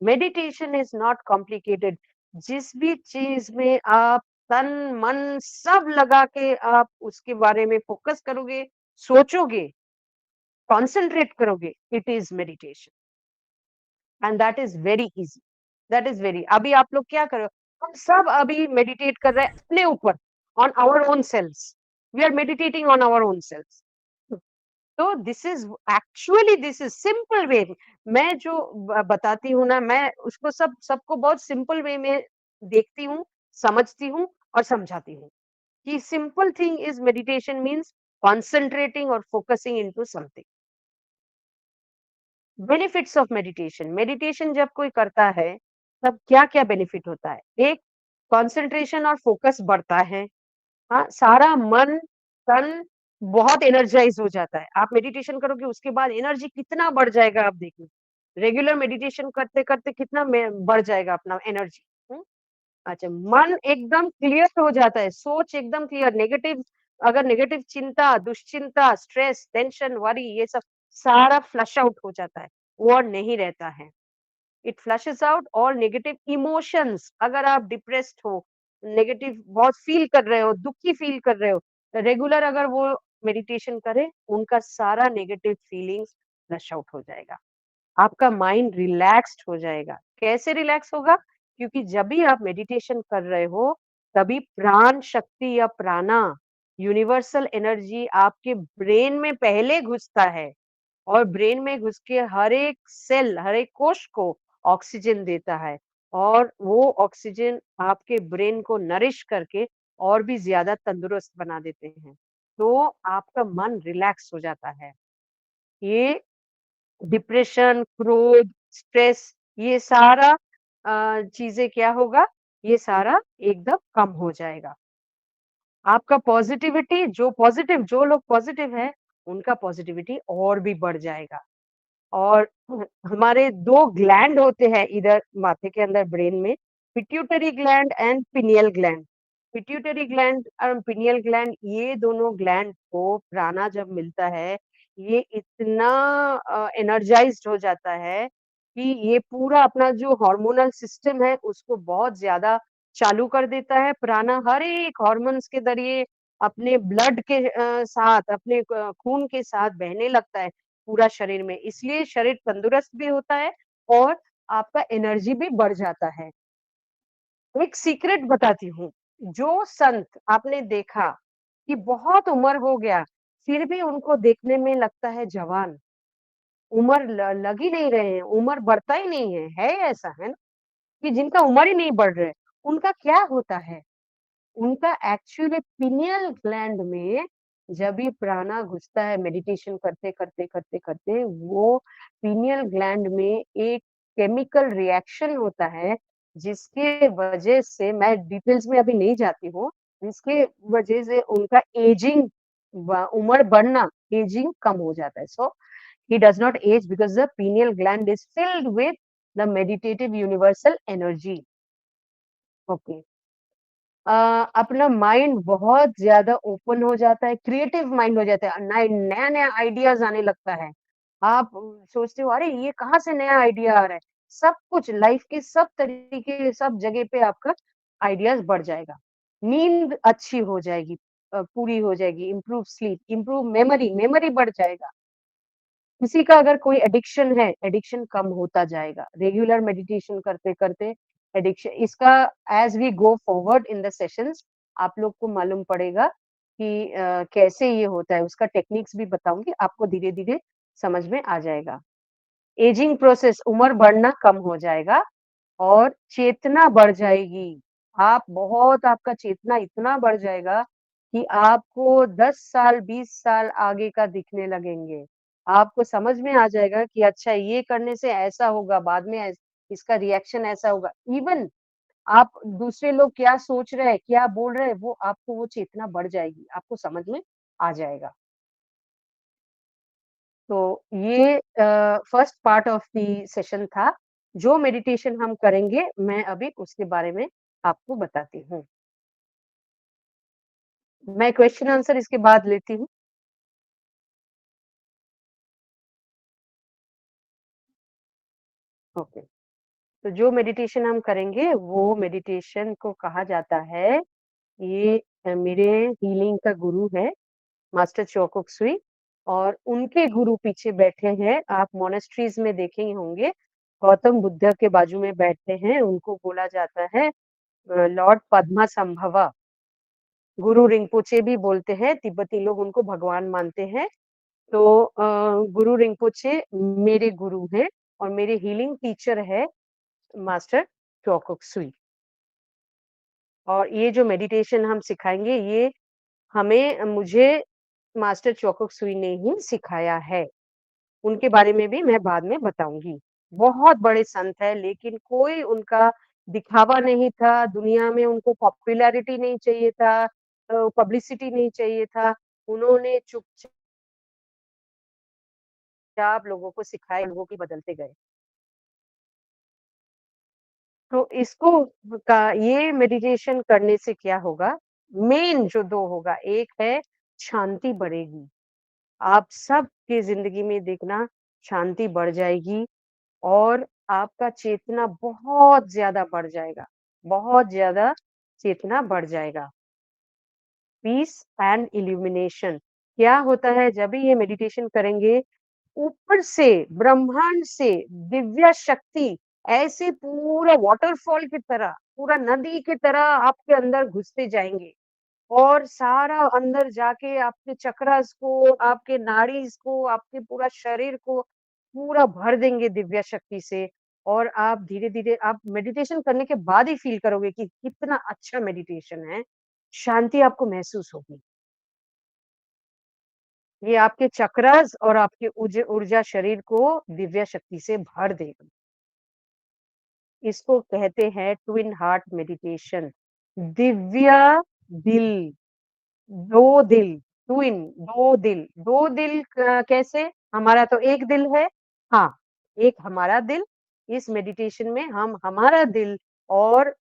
Meditation is not complicated. जिस भी चीज में आप तन मन सब लगा के आप उसके बारे में फोकस करोगे, सोचोगे, कॉन्सेंट्रेट करोगे, it is meditation and that is very easy. That is very, अभी आप लोग क्या कर रहे हो, हम सब अभी मेडिटेट कर रहे हैं अपने ऊपर, on our own selves, we are meditating on our own selves. तो this is actually this is simple way. मैं जो बताती हूँ ना, मैं उसको सबको बहुत सिंपल वे में देखती हूँ, समझती हूँ और समझाती हूँ कि simple thing is meditation means concentrating और focusing into something. Benefits of meditation, meditation जब कोई करता है तब क्या क्या बेनिफिट होता है? एक, कंसंट्रेशन और फोकस बढ़ता है। हाँ, सारा मन तन बहुत एनर्जाइज हो जाता है। आप मेडिटेशन करोगे उसके बाद एनर्जी कितना बढ़ जाएगा आप देखिए। रेगुलर मेडिटेशन करते करते कितना बढ़ जाएगा अपना एनर्जी। अच्छा, मन एकदम क्लियर हो जाता है, सोच एकदम क्लियर, नेगेटिव, अगर नेगेटिव चिंता, दुश्चिंता, स्ट्रेस, टेंशन, वरी ये सब सारा फ्लश आउट हो जाता है, वो और नहीं रहता है। It flushes out all negative emotions. अगर आप डिप्रेस्ड हो, नेगेटिव बहुत फील कर रहे हो, दुखी फील कर रहे हो, रेगुलर अगर वो मेडिटेशन करें, उनका सारा नेगेटिव फीलिंग्स फ्लश आउट हो जाएगा। आपका माइंड रिलैक्स्ड हो जाएगा। कैसे रिलैक्स होगा? क्योंकि जब भी आप मेडिटेशन कर रहे हो, तभी प्राण शक्ति या प्राणा, यूनिवर्सल एनर्जी आपके ब्रेन में पहले घुसता है और ब्रेन में घुस के हर एक सेल, हर एक कोश को ऑक्सीजन देता है और वो ऑक्सीजन आपके ब्रेन को नरिश करके और भी ज़्यादा तंदुरुस्त बना देते हैं। तो आपका मन रिलैक्स हो जाता है। ये डिप्रेशन, क्रोध, स्ट्रेस ये सारा चीज़ें क्या होगा, ये सारा एकदम कम हो जाएगा। आपका पॉज़िटिविटी जो लोग पॉज़िटिव हैं, उनका पॉज़िटिविटी और भी बढ़ जाएगा। और हमारे 2 ग्लैंड होते हैं इधर माथे के अंदर ब्रेन में, pituitary gland and pineal gland. Pituitary gland और पिनियल ग्लैंड ये दोनों ग्लैंड को प्राणा जब मिलता है, ये इतना एनर्जाइज़्ड हो जाता है कि ये पूरा अपना जो हार्मोनल सिस्टम है उसको बहुत ज़्यादा चालू कर देता है। प्राणा हर एक हॉर्मोन्स के ज़रिए अपने ब्लड के साथ, अपने खून के साथ बहने लगता है। पूरा शरीर में, इसलिए शरीर तंदुरुस्त भी होता है और आपका एनर्जी भी बढ़ जाता है। एक सीक्रेट बताती हूँ, जो संत आपने देखा कि बहुत उम्र हो गया, फिर भी उनको देखने में लगता है जवान, उम्र लग ही नहीं रहे हैं, उम्र बढ़ता ही नहीं है ऐसा, है ना? कि जिनका उम्र ही नहीं बढ़ रहे, उनका क्या होता है? उनका एक्चुअली पिनियल ग्लैंड में जब भी प्राणा घुसता है मेडिटेशन करते, वो पिनियल ग्लैंड में एक केमिकल रिएक्शन होता है, जिसके वजह से मैं डिटेल्स में अभी नहीं जाती हूँ, जिसके वजह से उनका एजिंग व उम्र बढ़ना, एजिंग कम हो जाता है। सो he does not age because the pineal gland is filled with the meditative universal energy. Okay. अपना माइंड बहुत ज़्यादा ओपन हो जाता है, क्रिएटिव माइंड हो जाता है, नया-नया आइडियाज़ आने लगता है। आप सोचते हो अरे! ये कहाँ से नया आइडिया आ रहा है? सब कुछ लाइफ के सब तरीके, सब जगह पे आपका आइडियाज़ बढ़ जाएगा। नींद अच्छी हो जाएगी पूरी हो जाएगी, improve sleep, improve memory, memory बढ़ जाएगा। किसी का अगर कोई एडिक्शन है, एडिक्शन कम होता जाएगा। रेगुलर मेडिटेशन करते-करते एडिक्शन इसका as we go forward in the sessions आप लोग को मालूम पड़ेगा कि कैसे ये होता है, उसका टेक्निक्स भी बताऊँगी, आपको धीरे-धीरे समझ में आ जाएगा। एजिंग प्रोसेस उम्र बढ़ना कम हो जाएगा और चेतना बढ़ जाएगी। आपका चेतना इतना बढ़ जाएगा कि आपको 10 साल, 20 साल आगे का दिखने लगेंगे। आपको समझ में आ जाएगा कि अच्छा ये करने से ऐसा होगा, बाद में इसका रिएक्शन ऐसा होगा। इवन आप दूसरे लोग क्या सोच रहे हैं, क्या बोल रहे हैं, वो आपको वो चेतना बढ़ जाएगी, आपको समझ में आ जाएगा। तो ये first part of the session था। जो मेडिटेशन हम करेंगे, मैं अभी उसके बारे में आपको बताती हूँ। मैं क्वेश्चन आंसर इसके बाद लेती हूँ। ओके, तो जो मेडिटेशन हम करेंगे, वो मेडिटेशन को कहा जाता है, ये मेरे हीलिंग का गुरु है, मास्टर चोकक सुई और उनके गुरु पीछे बैठे हैं। आप मोनास्ट्रीज़ में देखे ही होंगे, गौतम बुद्ध के बाजू में बैठते हैं, उनको बोला जाता है लॉर्ड पद्मा गुरु रिंपोचे भी बोलते हैं, तिब्बती लोग उनको भगवान मानते हैं। तो गुरु रिंपोचे मेरे गुरु हैं और मेरे हीलिंग टीचर है मास्टर चोकक सुई। और ये जो मेडिटेशन हम सिखाएँगे ये मुझे मास्टर चोकक सुई ने ही सिखाया है। उनके बारे में भी मैं बाद में बताऊँगी। बहुत बड़े संत हैं लेकिन कोई उनका दिखावा नहीं था, दुनिया में उनको पॉपुलैरिटी नहीं चाहिए था पब्लिसिटी नहीं चाहिए था। उन्होंने चुपचाप लोगों को सिखाया, लोगों की बदलते गए। तो इसको का ये मेडिटेशन करने से क्या होगा, मेन जो 2 होगा, एक है शांति बढ़ेगी। आप सबकी ज़िंदगी में देखना शांति बढ़ जाएगी और आपका चेतना बहुत ज़्यादा बढ़ जाएगा, बहुत ज़्यादा चेतना बढ़ जाएगा। पीस एंड इल्यूमिनेशन क्या होता है जब भी ये मेडिटेशन करेंगे, ऊपर से ब्रह्मांड से दिव्य शक्ति ऐसे पूरा वॉटरफॉल की तरह, पूरा नदी की तरह आपके अंदर घुसते जाएँगे। और सारा अंदर जाके आपके चक्रास को, आपके नाड़ीज़ को, आपके पूरा शरीर को पूरा भर देंगे दिव्य शक्ति से और आप धीरे-धीरे आप मेडिटेशन करने के बाद ही फ़ील करोगे कि कितना अच्छा मेडिटेशन है। शांति आपको महसूस होगी। ये आपके चक्रास और आपके ऊर्जा शरीर को दिव्य शक्ति से भर देगा। इसको कहते हैं ट्विन हार्ट मेडिटेशन। दिव्य दिल, 2 दिल, ट्विन 2 दिल, 2 दिल कैसे? हमारा तो 1 दिल है। हाँ, एक हमारा दिल, इस मेडिटेशन में हम हमारा दिल और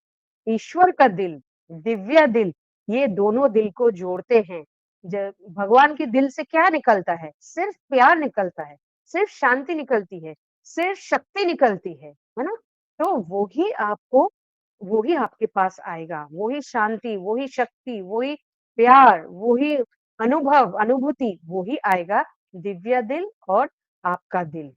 ईश्वर का दिल, दिव्य दिल, ये दोनों दिल को जोड़ते हैं। ज भगवान के दिल से क्या निकलता है? सिर्फ प्यार निकलता है, सिर्फ शांति निकलती है, सिर्फ शक्ति निकलती है ना? तो वो ही आपके पास आएगा, वो ही शांति, वो ही शक्ति, वो ही प्यार, वो ही अनुभूति, वो ही आएगा, दिव्य दिल और आपका दिल।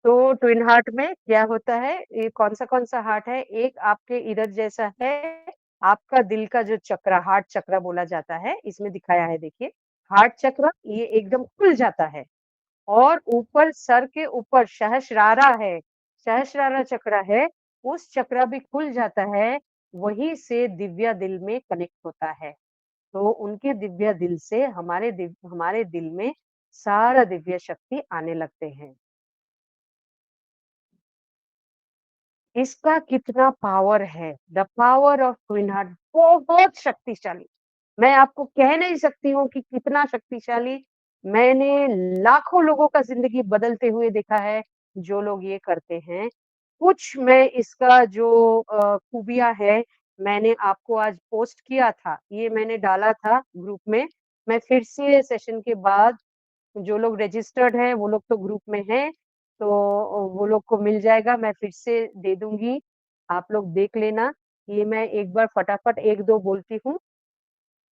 तो ट्विन हार्ट में क्या होता है, ये कौन-सा हार्ट है, एक आपके इधर जैसा है, आपका दिल का जो चक्र हार्ट चक्र बोला जाता है, इसमें दिखाया है देखिए। हार्ट चक्र ये एकदम खुल जाता है और ऊपर सर के ऊपर सहस्रारा है, सहस्रारा चक्र है, उस चक्र भी खुल जाता है, वहीं से दिव्य दिल में कनेक्ट होता है। तो उनके दिव्य दिल से हमारे दिल में सारा दिव्य शक्ति आने लगते हैं। इसका कितना पावर है, the power of twin heart बहुत शक्तिशाली। मैं आपको कह नहीं सकती हूँ कि कितना शक्तिशाली, मैंने लाखों लोगों का ज़िंदगी बदलते हुए देखा है, जो लोग ये करते हैं। कुछ मैं इसका जो खूबियाँ है, मैंने आपको आज पोस्ट किया था, ये मैंने डाला था ग्रुप में। मैं फिर से सेशन के बाद जो लोग रजिस्टर्ड हैं, वो लोग तो ग्रुप में हैं, तो वो लोग को मिल जाएगा, मैं फिर से दे दूँगी, आप लोग देख लेना। ये मैं एक बार फटाफट 1-2 बोलती हूँ।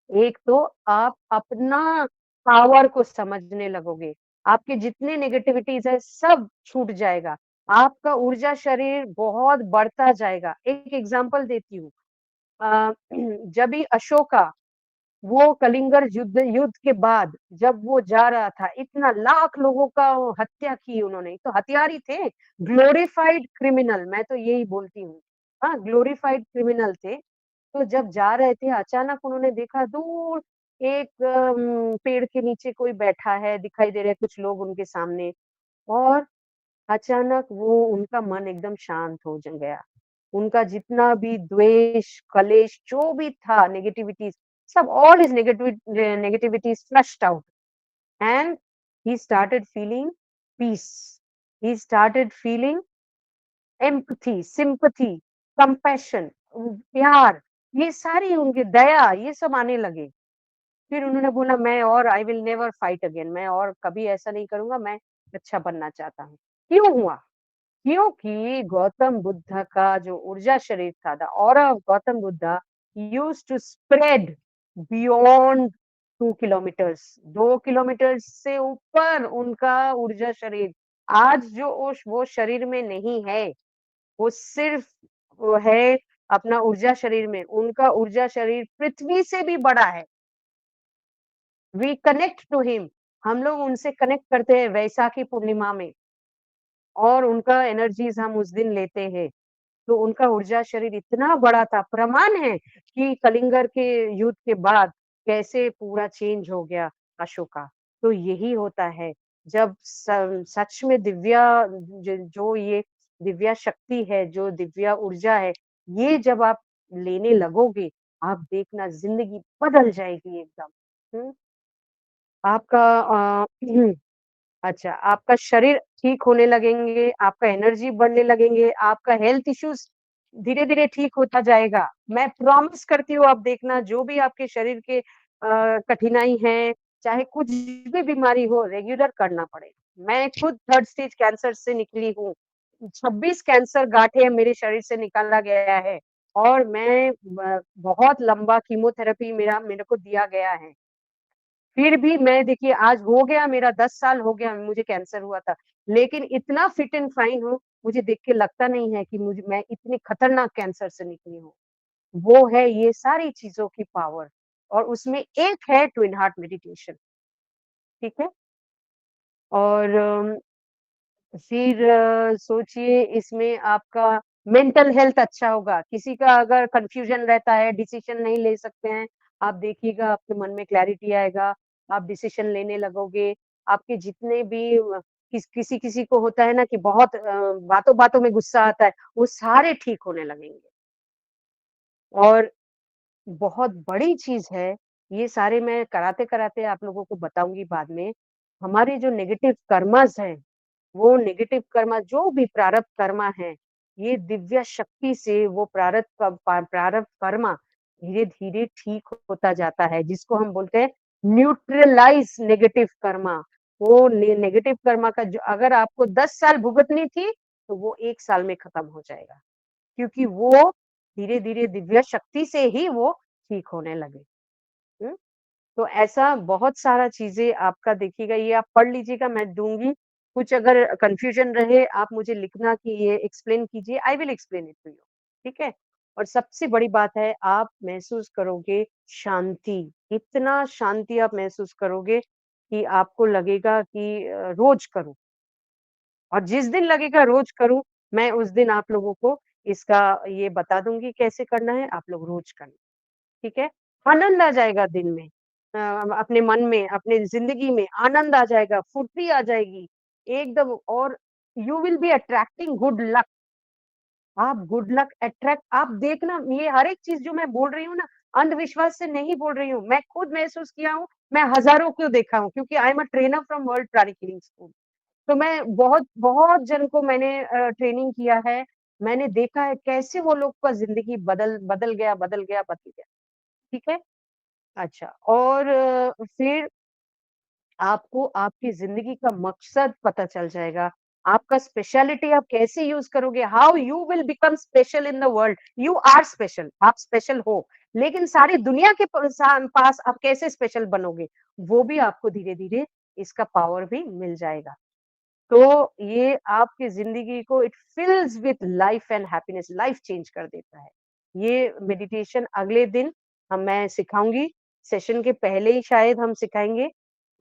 एक तो आप अपना पावर को समझने लगोगे, आपके जितने नेगेटिविटीज़ है सब छूट जाएगा, आपका ऊर्जा शरीर बहुत बढ़ता जाएगा। एक एग्ज़ाम्पल देती हूँ। अ, जब भी अशोका वो कलिंगर युद्ध युद्ध के बाद जब वो जा रहा था, इतना लाख लोगों का वो हत्या की उन्होंने, तो हत्यारे थे, ग्लोरीफाइड क्रिमिनल मैं तो यही बोलती हूँ। हाँ, ग्लोरीफाइड क्रिमिनल थे। तो जब जा रहे थे अचानक उन्होंने देखा दूर एक पेड़ के नीचे कोई बैठा है, दिखाई दे रहे हैं कुछ लोग उनके सामने और अचानक वो उनका मन एकदम शांत हो ज गया। उनका जितना भी द्वेष, कलेश जो भी था नेगेटिविटीज़ सब all his negativities flushed out and he started feeling peace. He started feeling empathy, sympathy, compassion, प्यार, ये सारी उनकी दया ये सब आने लगे। फिर उन्होंने बोला मैं और I will never fight again, मैं और कभी ऐसा नहीं करूँगा, मैं अच्छा बनना चाहता हूँ। क्यों हुआ? क्योंकि गौतम बुद्ध का जो ऊर्जा शरीर था, the aura of Gautam Buddha used to spread beyond 2 kilometres, 2 kilometre से ऊपर उनका ऊर्जा शरीर। आज जो उस वो शरीर में नहीं है, वो सिर्फ वो है अपना ऊर्जा शरीर में, उनका ऊर्जा शरीर पृथ्वी से भी बड़ा है। वी कनेक्ट टू हिम, हम लोग उनसे कनेक्ट करते हैं वैसाखी पूर्णिमा में और उनका एनर्जीज़ हम उस दिन लेते हैं। तो उनका ऊर्जा शरीर इतना बड़ा था, प्रमाण है कि कलिंगर के युद्ध के बाद कैसे पूरा चेंज हो गया अशोका। तो यही होता है, जब सच में जो ये दिव्या शक्ति है, जो दिव्या ऊर्जा है, ये जब आप लेने लगोगे, आप देखना ज़िंदगी बदल जाएगी एकदम। हुँ, आपका अच्छा, आपका शरीर ठीक होने लगेंगे, आपका एनर्जी बढ़ने लगेंगे, आपका हेल्थ इश्यूज़ धीरे-धीरे ठीक होता जाएगा। मैं प्रॉमिस करती हूँ आप देखना जो भी आपके शरीर के कठिनाई है, चाहे कुछ भी बीमारी हो, रेगुलर करना पड़ेगा। मैं खुद 3rd स्टेज कैंसर से निकली हूँ। 26 कैंसर गाँठें मेरे शरीर से निकाला गया है और मैं बहुत लंबा कीमोथेरेपी मेरे को दिया गया है। फिर भी मैं देखिए आज हो गया मेरा 10 साल हो गया मुझे कैंसर हुआ था। लेकिन इतना फिट एंड फाइन हूँ, मुझे देख के लगता नहीं है कि मैं इतनी खतरनाक कैंसर से निकली हूँ। वो है ये सारी चीज़ों की पावर और उसमें एक है ट्विन हार्ट मेडिटेशन, ठीक है? और फिर सोचिए इसमें आपका मेंटल हेल्थ अच्छा होगा, किसी का अगर कन्फ्यूजन रहता है, डिसीज़न नहीं ले सकते हैं, आप देखिएगा आपके मन में क्लैरिटी आएगा, आप डिसीज़न लेने लगोगे, आपके जितने भी किसी-किसी को होता है ना कि बहुत बातों-बातों में गुस्सा आता है, वो सारे ठीक होने लगेंगे। और बहुत बड़ी चीज़ है, ये सारे मैं कराते-कराते आप लोगों को बताऊँगी बाद में, हमारे जो नेगेटिव कर्माज़ हैं, वो नेगेटिव कर्मा जो भी प्रारब्ध कर्मा है, ये दिव्य शक्ति से वो प्रारब्ध कर्मा धीरे-धीरे ठीक होता जाता है, जिसको हम बोलते हैं न्यूट्रलाइज़ नेगेटिव कर्मा। वो नेगेटिव कर्मा का जो अगर आपको 10 साल भुगतनी थी, तो वो 1 साल में खत्म हो जाएगा, क्योंकि वो धीरे-धीरे दिव्य शक्ति से ही वो ठीक होने लगे। हुँ? तो ऐसा बहुत सारा चीज़ें आपका देखिएगा, ये आप पढ़ लीजिएगा, मैं दूँगी। कुछ अगर कन्फ्यूज़न रहे, आप मुझे लिखना कि ये एक्सप्लेन कीजिए, I will explain it to you, ठीक है? और सबसे बड़ी बात है, आप महसूस करोगे शांति, इतना शांति आप महसूस करोगे कि आपको लगेगा कि रोज़ करूँ। और जिस दिन लगेगा रोज़ करूँ, मैं उस दिन आप लोगों को इसका ये बता दूँगी कैसे करना है, आप लोग रोज़ करना। ठीक है? आनंद आ जाएगा दिन में। अपने मन में, अपने ज़िंदगी में आनंद आ जाएगा, फुर्ती आ जाएगी, एकदम। और you will be attracting good luck. आप गुड लक अट्रैक्ट आप देखना, ये हर एक चीज़ जो मैं बोल रही हूँ ना, अंधविश्वास से नहीं बोल रही हूँ। मैं खुद महसूस किया हूँ, मैं हज़ारों को देखा हूँ, क्योंकि I am a trainer from World Pranic Healing School. तो मैं बहुत बहुत जन को मैंने ट्रेनिंग किया है। मैंने देखा है कैसे वो लोग का ज़िंदगी बदल बदल गया, बदल गया, बदल गया। ठीक है? अच्छा। और फिर आपको आपकी ज़िंदगी का मकसद पता चल जाएगा। आपका स्पेशलिटी आप कैसे यूज़ करोगे, how you will become special in the world. You are special, आप स्पेशल हो, लेकिन सारी दुनिया के पास आप कैसे स्पेशल बनोगे, वो भी आपको धीरे-धीरे इसका पावर भी मिल जाएगा। तो ये आपकी ज़िंदगी को it fills with life and happiness, life change कर देता है। ये मेडिटेशन अगले दिन मैं सिखाऊँगी, सेशन के पहले ही शायद हम सिखाएँगे,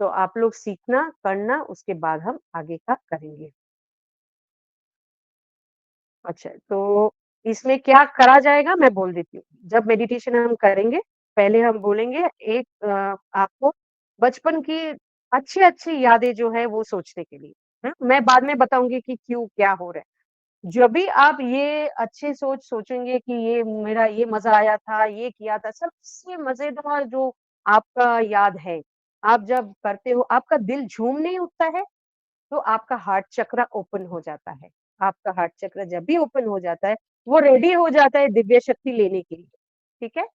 तो आप लोग सीखना, करना, उसके बाद हम आगे का करेंगे। अच्छा, तो इसमें क्या करा जाएगा मैं बोल देती हूँ। जब मेडिटेशन हम करेंगे, पहले हम बोलेंगे एक आपको बचपन की अच्छी-अच्छी यादें जो है वो सोचने के लिए, मैं बाद में बताऊँगी कि क्यों, क्या हो रहा है। जब भी आप ये अच्छी सोच सोचेंगे कि ये मेरा ये मज़ा आया था, ये किया था, सबसे मज़ेदार जो आपका याद है, आप जब करते हो, आपका दिल झूम नहीं उठता है? तो आपका हार्ट चक्र ओपन हो जाता है। आपका हार्ट चक्र जब भी ओपन हो जाता है, वो रेडी हो जाता है दिव्य शक्ति लेने के लिए, ठीक है?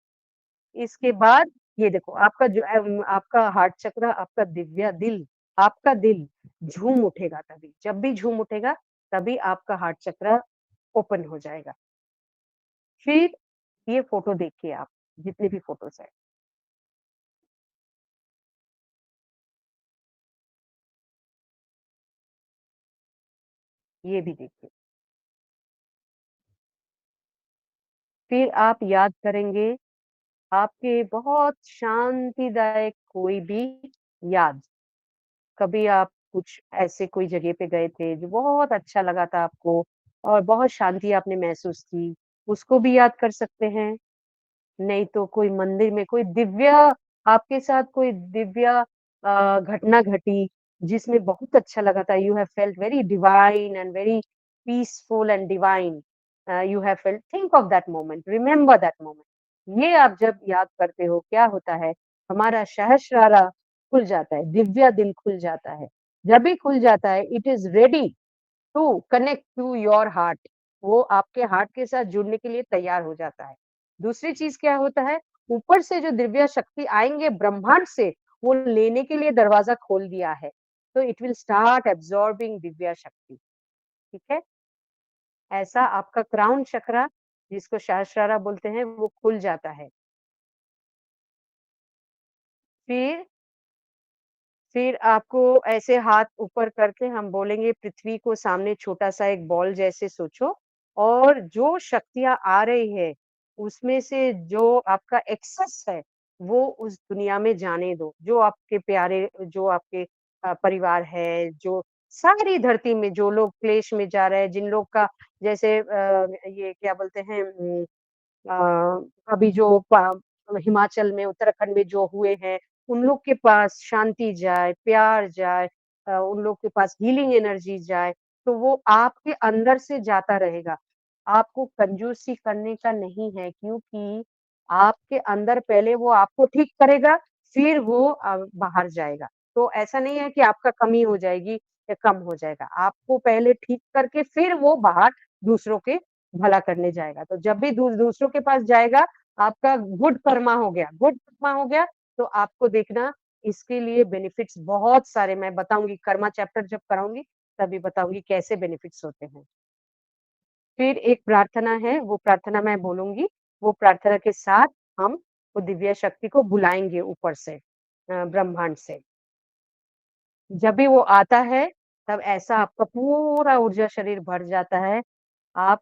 इसके बाद ये देखो आपका जो आपका हार्ट चक्र, आपका दिव्य दिल, आपका दिल झूम उठेगा तभी, जब भी झूम उठेगा, तभी आपका हार्ट चक्र ओपन हो जाएगा। फिर ये फ़ोटो देखिए आप, जितने भी फ़ोटोज़ हैं, ये भी देखिए। फिर आप याद करेंगे आपके बहुत शांतिदायक कोई भी याद। कभी आप कुछ ऐसे कोई जगह पे गए थे जो बहुत अच्छा लगा था आपको और बहुत शांति आपने महसूस की, उसको भी याद कर सकते हैं। नहीं तो कोई मंदिर में कोई दिव्य आपके साथ कोई दिव्य घटना घटी जिसमें बहुत अच्छा लगा था, you have felt very divine and very peaceful and divine, you have felt, think of that moment, remember that moment. ये आप जब याद करते हो क्या होता है, हमारा सहस्रारा खुल जाता है, दिव्य दिल खुल जाता है। जब भी खुल जाता है it is ready to connect to your heart, वो आपके हार्ट के साथ जुड़ने के लिए तैयार हो जाता है। दूसरी चीज़ क्या होता है, ऊपर से जो दिव्य शक्ति आएँगे ब्रह्मांड से, वो लेने के लिए दरवाज़ा खोल दिया है। तो इट विल स्टार्ट एब्ज़ॉर्बिंग दिव्य शक्ति, ठीक है? ऐसा आपका क्राउन चक्रा जिसको सहस्रारा बोलते हैं, वो खुल जाता है। फिर फिर आपको ऐसे हाथ ऊपर करके हम बोलेंगे पृथ्वी को सामने छोटा-सा एक बॉल जैसे सोचो और जो शक्तियाँ आ रही है, उसमें से जो आपका एक्सेस है, वो उस दुनिया में जाने दो। जो आपके प्यारे जो आपके परिवार है, जो सारी धरती में जो लोग क्लेश में जा रहे हैं, जिन लोग का जैसे ये क्या बोलते हैं अभी जो हिमाचल में, उत्तराखंड में जो हुए हैं, उन लोग के पास शांति जाए, प्यार जाए, उन लोग के पास हीलिंग एनर्जी जाए, तो वो आपके अंदर से जाता रहेगा। आपको कंजूसी करने का नहीं है, क्योंकि आपके अंदर पहले वो आपको ठीक करेगा, फिर वो बाहर जाएगा। तो ऐसा नहीं है कि आपका कमी हो जाएगी या कम हो जाएगा। आपको पहले ठीक करके फिर वो बाहर दूसरों के भला करने जाएगा। तो जब भी दूसरों के पास जाएगा, आपका गुड कर्मा हो गया, गुड कर्मा हो गया, तो आपको देखना इसके लिए बेनिफिट्स बहुत सारे मैं बताऊँगी, कर्मा चैप्टर जब कराऊँगी, तभी बताऊँगी कैसे बेनिफिट्स होते हैं। फिर एक प्रार्थना है, वो प्रार्थना मैं बोलूँगी, वो प्रार्थना के साथ हम वो दिव्य शक्ति को बुलाएँगे ऊपर से ब्रह्मांड से। जब भी वो आता है, तब ऐसा आपका पूरा ऊर्जा शरीर भर जाता है। आप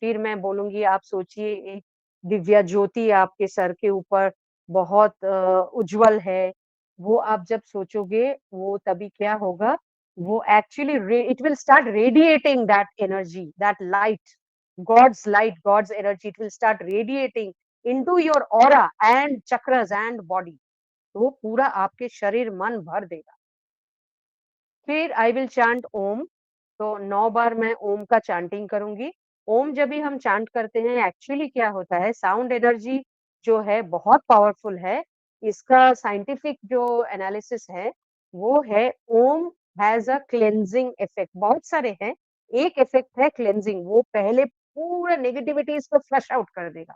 फिर मैं बोलूँगी आप सोचिए एक दिव्या ज्योति आपके सर के ऊपर बहुत उज्ज्वल है। वो आप जब सोचोगे वो तभी क्या होगा, वो actually ray it will start radiating that energy, that light, god's energy it will start radiating into your aura and chakras and body. तो वो पूरा आपके शरीर मन भर देगा। फिर आई विल चांट ओम। तो 9 बार मैं ओम का चैंटिंग करूँगी। ओम जब भी हम चैंट करते हैं एक्चुअली क्या होता है साउंड एनर्जी जो है बहुत पावरफुल है। इसका साइंटिफिक जो एनालिसिस है वो है ओम हैज़ अ क्लेंजिंग इफेक्ट। बहुत सारे हैं, एक इफेक्ट है क्लेंजिंग, वो पहले पूरा नेगेटिविटीज़ को फ्लश आउट कर देगा।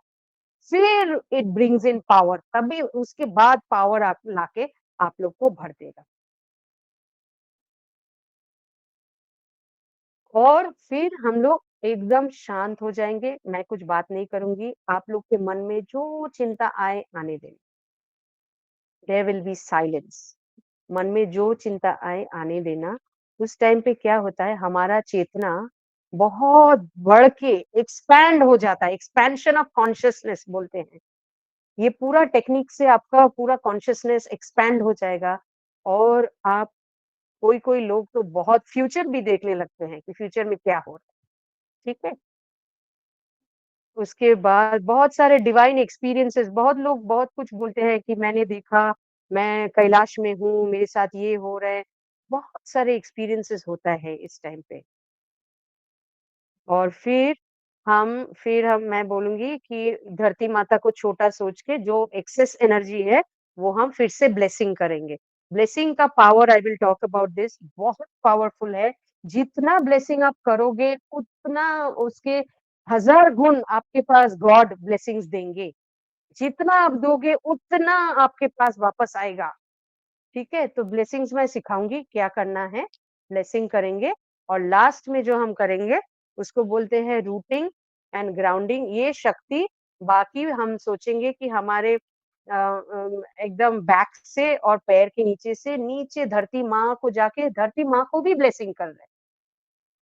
फिर इट ब्रिंग्स इन पावर, तभी उसके बाद पावर आप लाके आप लोग को भर देगा। और फिर हम लोग एकदम शांत हो जाएँगे, मैं कुछ बात नहीं करूँगी, आप लोग के मन में जो चिंता आए आने दें। There will be silence. मन में जो चिंता आए आने देना। उस टाइम पे क्या होता है हमारा चेतना बहुत बढ़ के एक्सपैंड हो जाता है, एक्सपेंशन ऑफ कॉन्शसनेस बोलते हैं। ये पूरा टेक्निक से आपका पूरा कॉन्शसनेस एक्सपैंड हो जाएगा और आप कोई-कोई लोग तो बहुत फ्यूचर भी देखने लगते हैं कि फ्यूचर में क्या हो रहा है, ठीक है? उसके बाद बहुत सारे डिवाइन एक्सपीरियंसेस बहुत लोग बहुत कुछ बोलते हैं कि मैंने देखा, मैं कैलाश में हूँ, मेरे साथ ये हो रहा है। बहुत सारे एक्सपीरियंसेस होता है इस टाइम पे। और फिर हम मैं बोलूँगी कि धरती माता को छोटा सोच के जो एक्सेस एनर्जी है, वो हम फिर से ब्लेसिंग करेंगे। ब्लेसिंग का power I will talk about this बहुत पावरफुल है। जितना ब्लेसिंग आप करोगे, उतना उसके हज़ार गुण आपके पास गॉड ब्लेसिंग्स देंगे। जितना आप दोगे, उतना आपके पास वापस आएगा। ठीक है? तो ब्लेसिंग्स मैं सिखाऊँगी क्या करना है, ब्लेसिंग करेंगे और लास्ट में जो हम करेंगे, उसको बोलते हैं रूटिंग एंड ग्राउंडिंग। ये शक्ति बाकी हम सोचेंगे कि हमारे एकदम बैक से और पैर के नीचे से नीचे धरती माँ को जाके धरती माँ को भी ब्लेसिंग कर रहे हैं।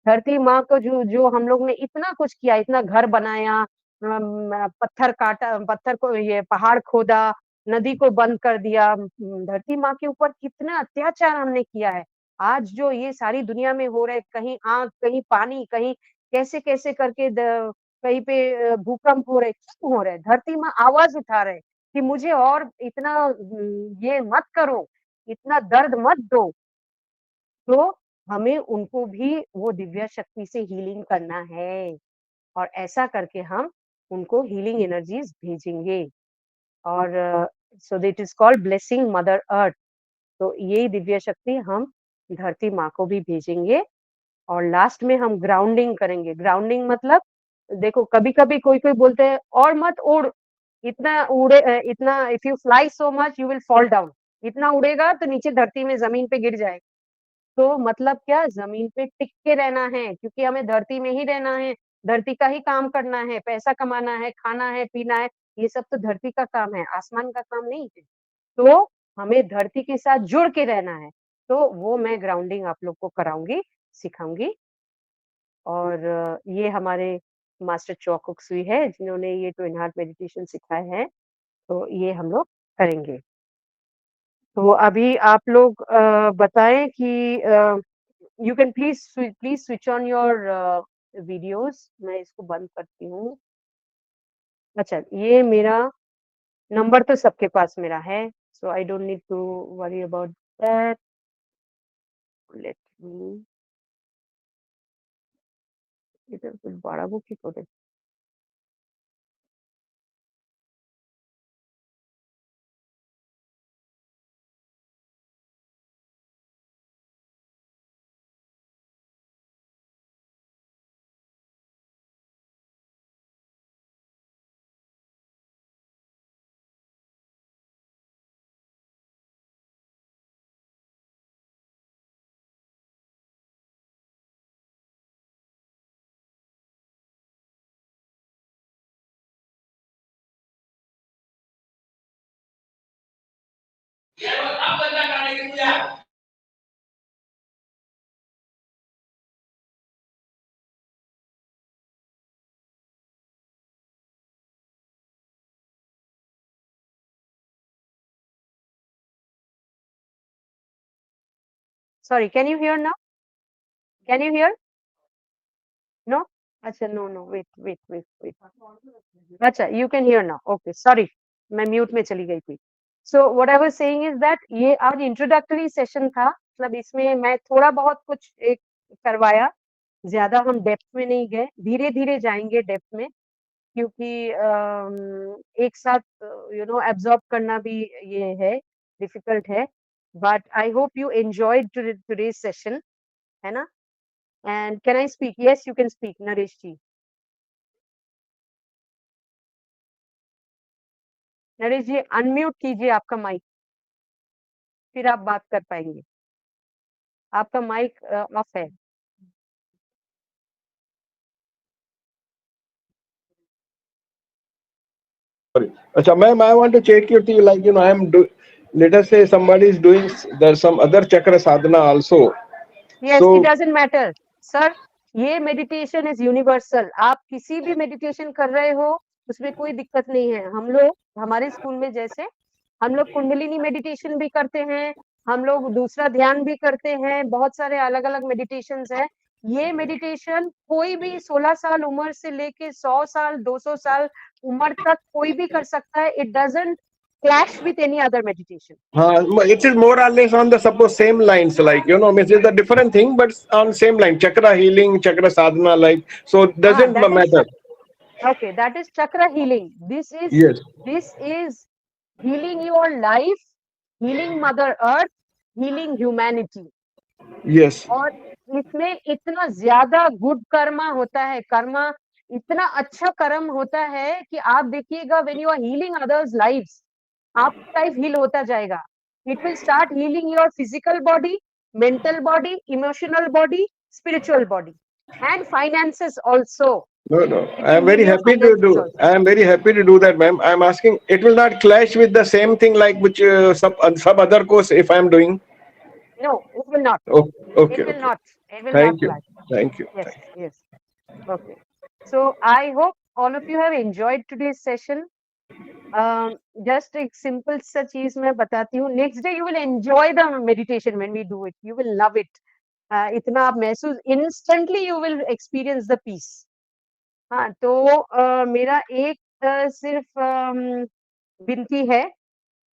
धरती माँ को जो जो हम लोग ने इतना कुछ किया, इतना घर बनाया, पत्थर काटा, पत्थर को ये पहाड़ खोदा, नदी को बंद कर दिया, धरती माँ के ऊपर कितना अत्याचार हमने किया है। आज जो ये सारी दुनिया में हो रहा है, कहीं आग, कहीं पानी, कहीं कैसे-कैसे करके कहीं पे भूकंप हो रहे, क्यों हो रहे? धरती माँ आवाज़ उठा रहे कि मुझे और इतना ये मत करो, इतना दर्द मत दो। तो हमें उनको भी वो दिव्य शक्ति से हीलिंग करना है और ऐसा करके हम उनको हीलिंग एनर्जीज भेजेंगे और so that is called blessing mother earth. तो यही दिव्य शक्ति हम धरती माँ को भी भेजेंगे और लास्ट में हम ग्राउंडिंग करेंगे। ग्राउंडिंग मतलब देखो कभी-कभी कोई-कोई बोलते हैं और मत उड़, इतना if you fly so much you will fall down. इतना उड़ेगा तो नीचे धरती में ज़मीन पे गिर जाएगा। तो मतलब क्या ज़मीन पे टिक के रहना है क्योंकि हमें धरती में ही रहना है, धरती का ही काम करना है, पैसा कमाना है, खाना है, पीना है, ये सब तो धरती का काम है, आसमान का काम नहीं है। तो हमें धरती के साथ जुड़ के रहना है, तो वो मैं ग्राउंडिंग आप लोग को कराऊँगी, सिखाऊँगी और ये हमारे मास्टर चौकुक सुई है जिन्होंने ये ट्विन हार्ट मेडिटेशन सिखाया है, तो ये हम लोग करेंगे। तो अभी आप लोग बताएँ कि you can please switch on your videos. मैं इसको बंद करती हूँ। अच्छा, ये मेरा नंबर तो सबके पास मेरा है, so I don't need to worry about that. Let me इधर कुछ বাড়াবো কি করে? Sorry, can you hear now? Can you hear? No? अच्छा, no, wait. अच्छा, you can hear now. Okay, sorry, मैं म्यूट में चली गई थी। So what I was saying is that ये आज इंट्रोडक्टरी सेशन था, मतलब इसमें मैं थोड़ा बहुत कुछ एक करवाया, ज्यादा हम डेप्थ में नहीं गए, धीरे धीरे जाएंगे डेप्थ में, क्योंकि एक साथ एब्जॉर्ब करना भी ये है, डिफिकल्ट है। But I hope you enjoyed today's session, है ना? And can I speak? Yes, you can speak, Naresh ji. Naresh ji, unmute कीजिए आपका माइक, फिर आप बात कर पाएंगे। आपका माइक ऑफ है। Sorry. Acha, ma'am, I want to check your thing. Like, let us say somebody is doing, there's some other chakra sadhana also. Yes, So, it doesn't matter, sir. ये meditation is universal. आप किसी भी meditation कर रहे हो, उसमें कोई दिक्कत नहीं है। हम लोग हमारे स्कूल में जैसे हम लोग कुंडलिनी मेडिटेशन भी करते हैं, हम लोग दूसरा ध्यान भी करते हैं, बहुत सारे अलग अलग मेडिटेशंस है। ये मेडिटेशन कोई भी 16 साल उम्र से लेके 100 साल 200 साल उम्र तक कोई भी कर सकता है। It doesn't clash with any other meditation. it is more or less on the suppose same lines, like, it is a different thing, but on same line, chakra healing, chakra sadhana, like, so doesn't That is matter. okay. That is chakra healing. Yes. This is healing your life, healing Mother Earth, healing humanity. Yes. और इसमें इतना ज्यादा good Karma होता है, कर्मा इतना अच्छा कर्म होता है कि आप देखिएगा, when you are healing others lives, आपका लाइफ हील होता जाएगा। It will start healing your physical body, mental body, emotional body, spiritual body and finances also. No. It will heal your finances also. I am very happy to do that, ma'am. I am asking, it will not clash with the same thing like which some other course if I am doing. No, it will not. Oh, okay, It will okay. not. It will not Thank you. clash. Thank you. Yes, yes. Okay. So I hope all of you have enjoyed today's session. Just एक simple सा चीज मैं बताती हूँ. Next day you will enjoy the meditation when we do it. You will love it. इतना आप महसूस instantly you will experience the peace. हाँ, तो मेरा एक सिर्फ विनती है।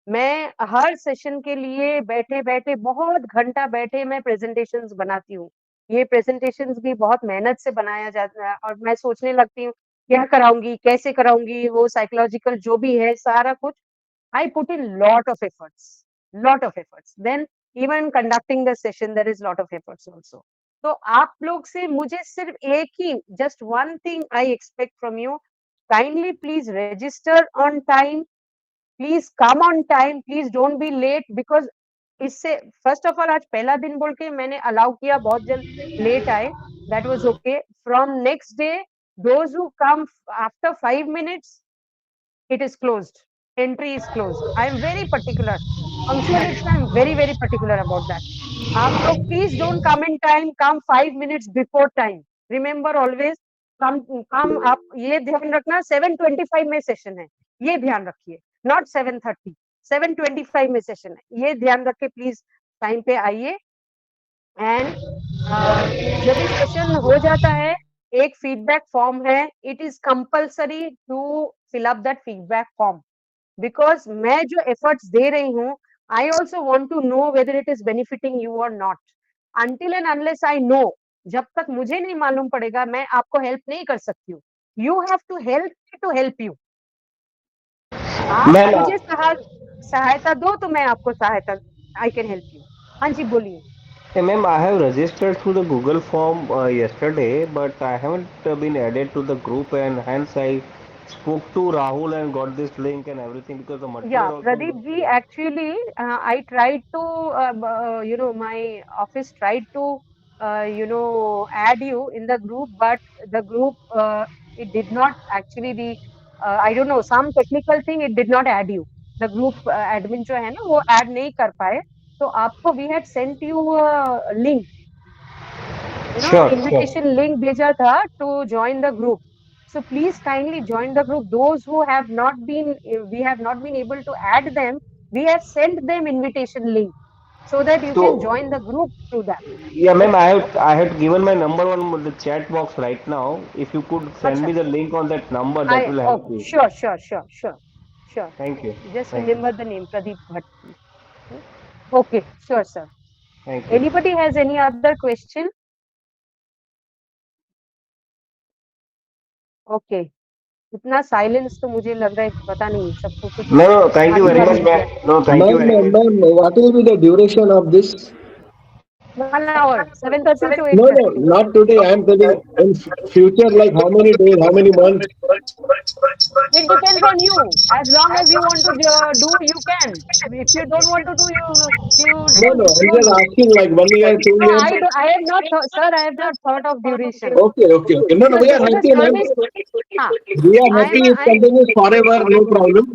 मैं हर सेशन के लिए बैठे-बैठे बहुत घंटा बैठे मैं प्रेजेंटेशंस बनाती हूँ। ये प्रेजेंटेशंस भी बहुत मेहनत से बनाया जाता है और मैं सोचने लगती हूँ, क्या कराऊँगी, कैसे कराऊँगी, वो साइकोलॉजिकल जो भी है सारा कुछ। I put in lot of efforts, lot of efforts. Then even conducting the session, there is lot of efforts also. तो आप लोग से मुझे सिर्फ एक ही just one thing I expect from you. Kindly please register on time. Please come on time, please don't be late, because इससे first of all आज पहला दिन बोल के मैंने अलाउ किया, बहुत जन लेट आए, that was okay. From next day those who come after 5 minutes it is closed, entry is closed. I am very particular, punctuality I am very particular about that. आप लोग please don't come in time, come 5 minutes before time. Remember always come आप ये ध्यान रखना, 7:25 में session है, ये ध्यान रखिए, नॉट 7:30, 7:25 में सेशन है, ये ध्यान रख के प्लीज टाइम पे आइए। एंड जब भी सेशन हो जाता है एक फीडबैक फॉर्म है, it is compulsory to fill up that feedback form, because मैं जो एफर्ट्स दे रही हूँ, I also want to know whether it is benefiting you और नॉट. Until and unless I know, जब तक मुझे नहीं मालूम पड़ेगा, मैं आपको हेल्प नहीं कर सकती हूँ. You have to help you. आप मैम मुझे सहायता दो तो मैं आपको सहायता, आई कैन हेल्प यू. हाँ जी, बोलिए. ma'am, I have registered through the Google form yesterday, but I haven't been added to the group, and hence I spoke to Rahul and got this link and everything because the Yeah, material also Pradeep looks ji, good. actually, I tried to, my office tried to, add you in the group, but the group, it did not actually I don't know, some technical thing, it did not add you. The group admin जो है ना, वो add नहीं कर पाए. तो आपको we had sent you a link, Sure, sure. invitation link भेजा था to join the group. So please kindly join the group. Those who have not been, we have not been able to add them, we have sent them invitation link so that you can So, join the group through that. yeah, ma'am, Okay. I had given my number on the chat box right now. If you could send Acha. me the link on that number, that will help Okay. me. Sure. Thank you. Just Thank you. remember the name, Pradeep Bhatt. Hmm? Okay. Sure, sir. Thank you. Anybody has any other question? Okay. इतना silence तो मुझे लग रहा है, पता नहीं, सबको कुछ No, no, thank you आगे very वाले much, ने ma'am. क्या. No, thank you Ma'am, very much. ma'am, what will be the duration of this? 1 hour, 7:30 to No, no, 8:30. not today. I am telling in future, like how many days, how many months? It depends on you. As long as you want to do, you can. If you don't want to do, you No, no, I'm don't just do. asking like 1 year, two No, years. I have not, sir. I have not thought of duration Okay. No, no, because we are this is a happy, ma'am. service. हाँ, We are happy if continues forever, no problem.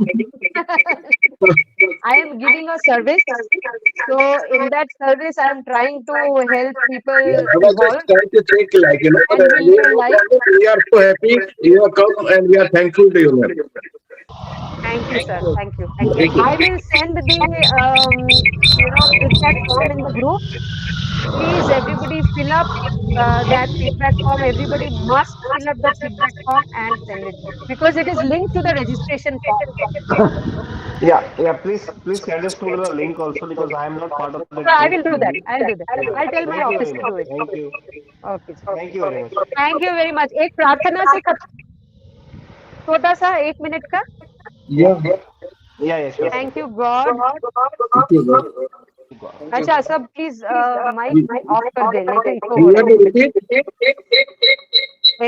I am giving a service. So in that service, I am trying to help Yeah, people I was just evolve, trying to check, like, and we we live are no life. problem. We are so happy you have come and we are thankful to you, ma'am. Thank you, sir. Thank you. I will send the feedback form in the group. Please, everybody fill up that feedback form. Everybody must fill up that feedback form and send it because it is linked to the registration form. Yeah. Please send us to the link also because I am not part of that So I group. will do that. I'll do that. Yeah. I'll tell my Thank you office very to much. do it. Thank you. Okay. Thank you very much. Thank you very much. एक प्रार्थना से छोटा सा 1 minute का. Yeah. Yeah, sure. Thank you God. Thank you, ma'am. अच्छा सब please mic We, of कर दे, नहीं तो इको हो you रहा have है. to repeat?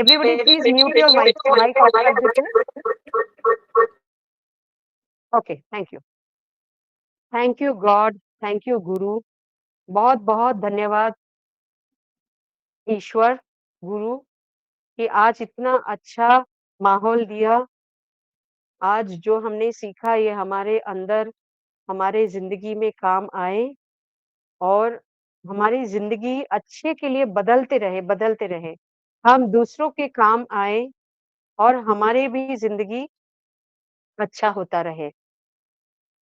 Everybody please mute your mic off कर देते हैं. Okay, thank you God, thank you गुरु. बहुत बहुत धन्यवाद ईश्वर, गुरु, कि आज इतना अच्छा माहौल दिया. आज जो हमने सीखा ये हमारे अंदर, हमारे जिंदगी में काम आए और हमारी जिंदगी अच्छे के लिए बदलते रहे. हम दूसरों के काम आए और हमारे भी जिंदगी अच्छा होता रहे.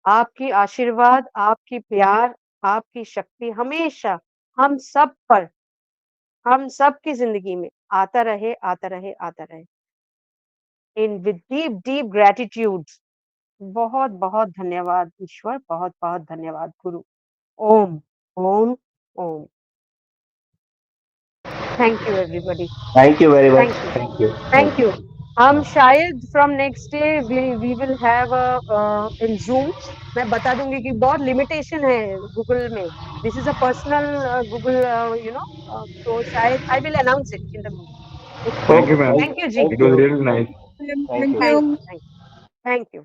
आपकी आशीर्वाद, आपकी प्यार, आपकी शक्ति हमेशा हम सब पर, हम सब की जिंदगी में आता रहे. In with deep gratitude. बहुत बहुत धन्यवाद ईश्वर, बहुत बहुत धन्यवाद गुरु. ओम ओम ओम. Thank you everybody. Thank you very much. Thank you. Thank you. Thank you. हम शायद from next day we will have in Zoom. मैं बता दूंगी कि बहुत लिमिटेशन है गूगल में. This is a personal Google तो शायद I will announce it in the group. Okay. Okay. Thank you, ma'am. Thank you ji. Thank It was you. really nice. Thank you. Thank you.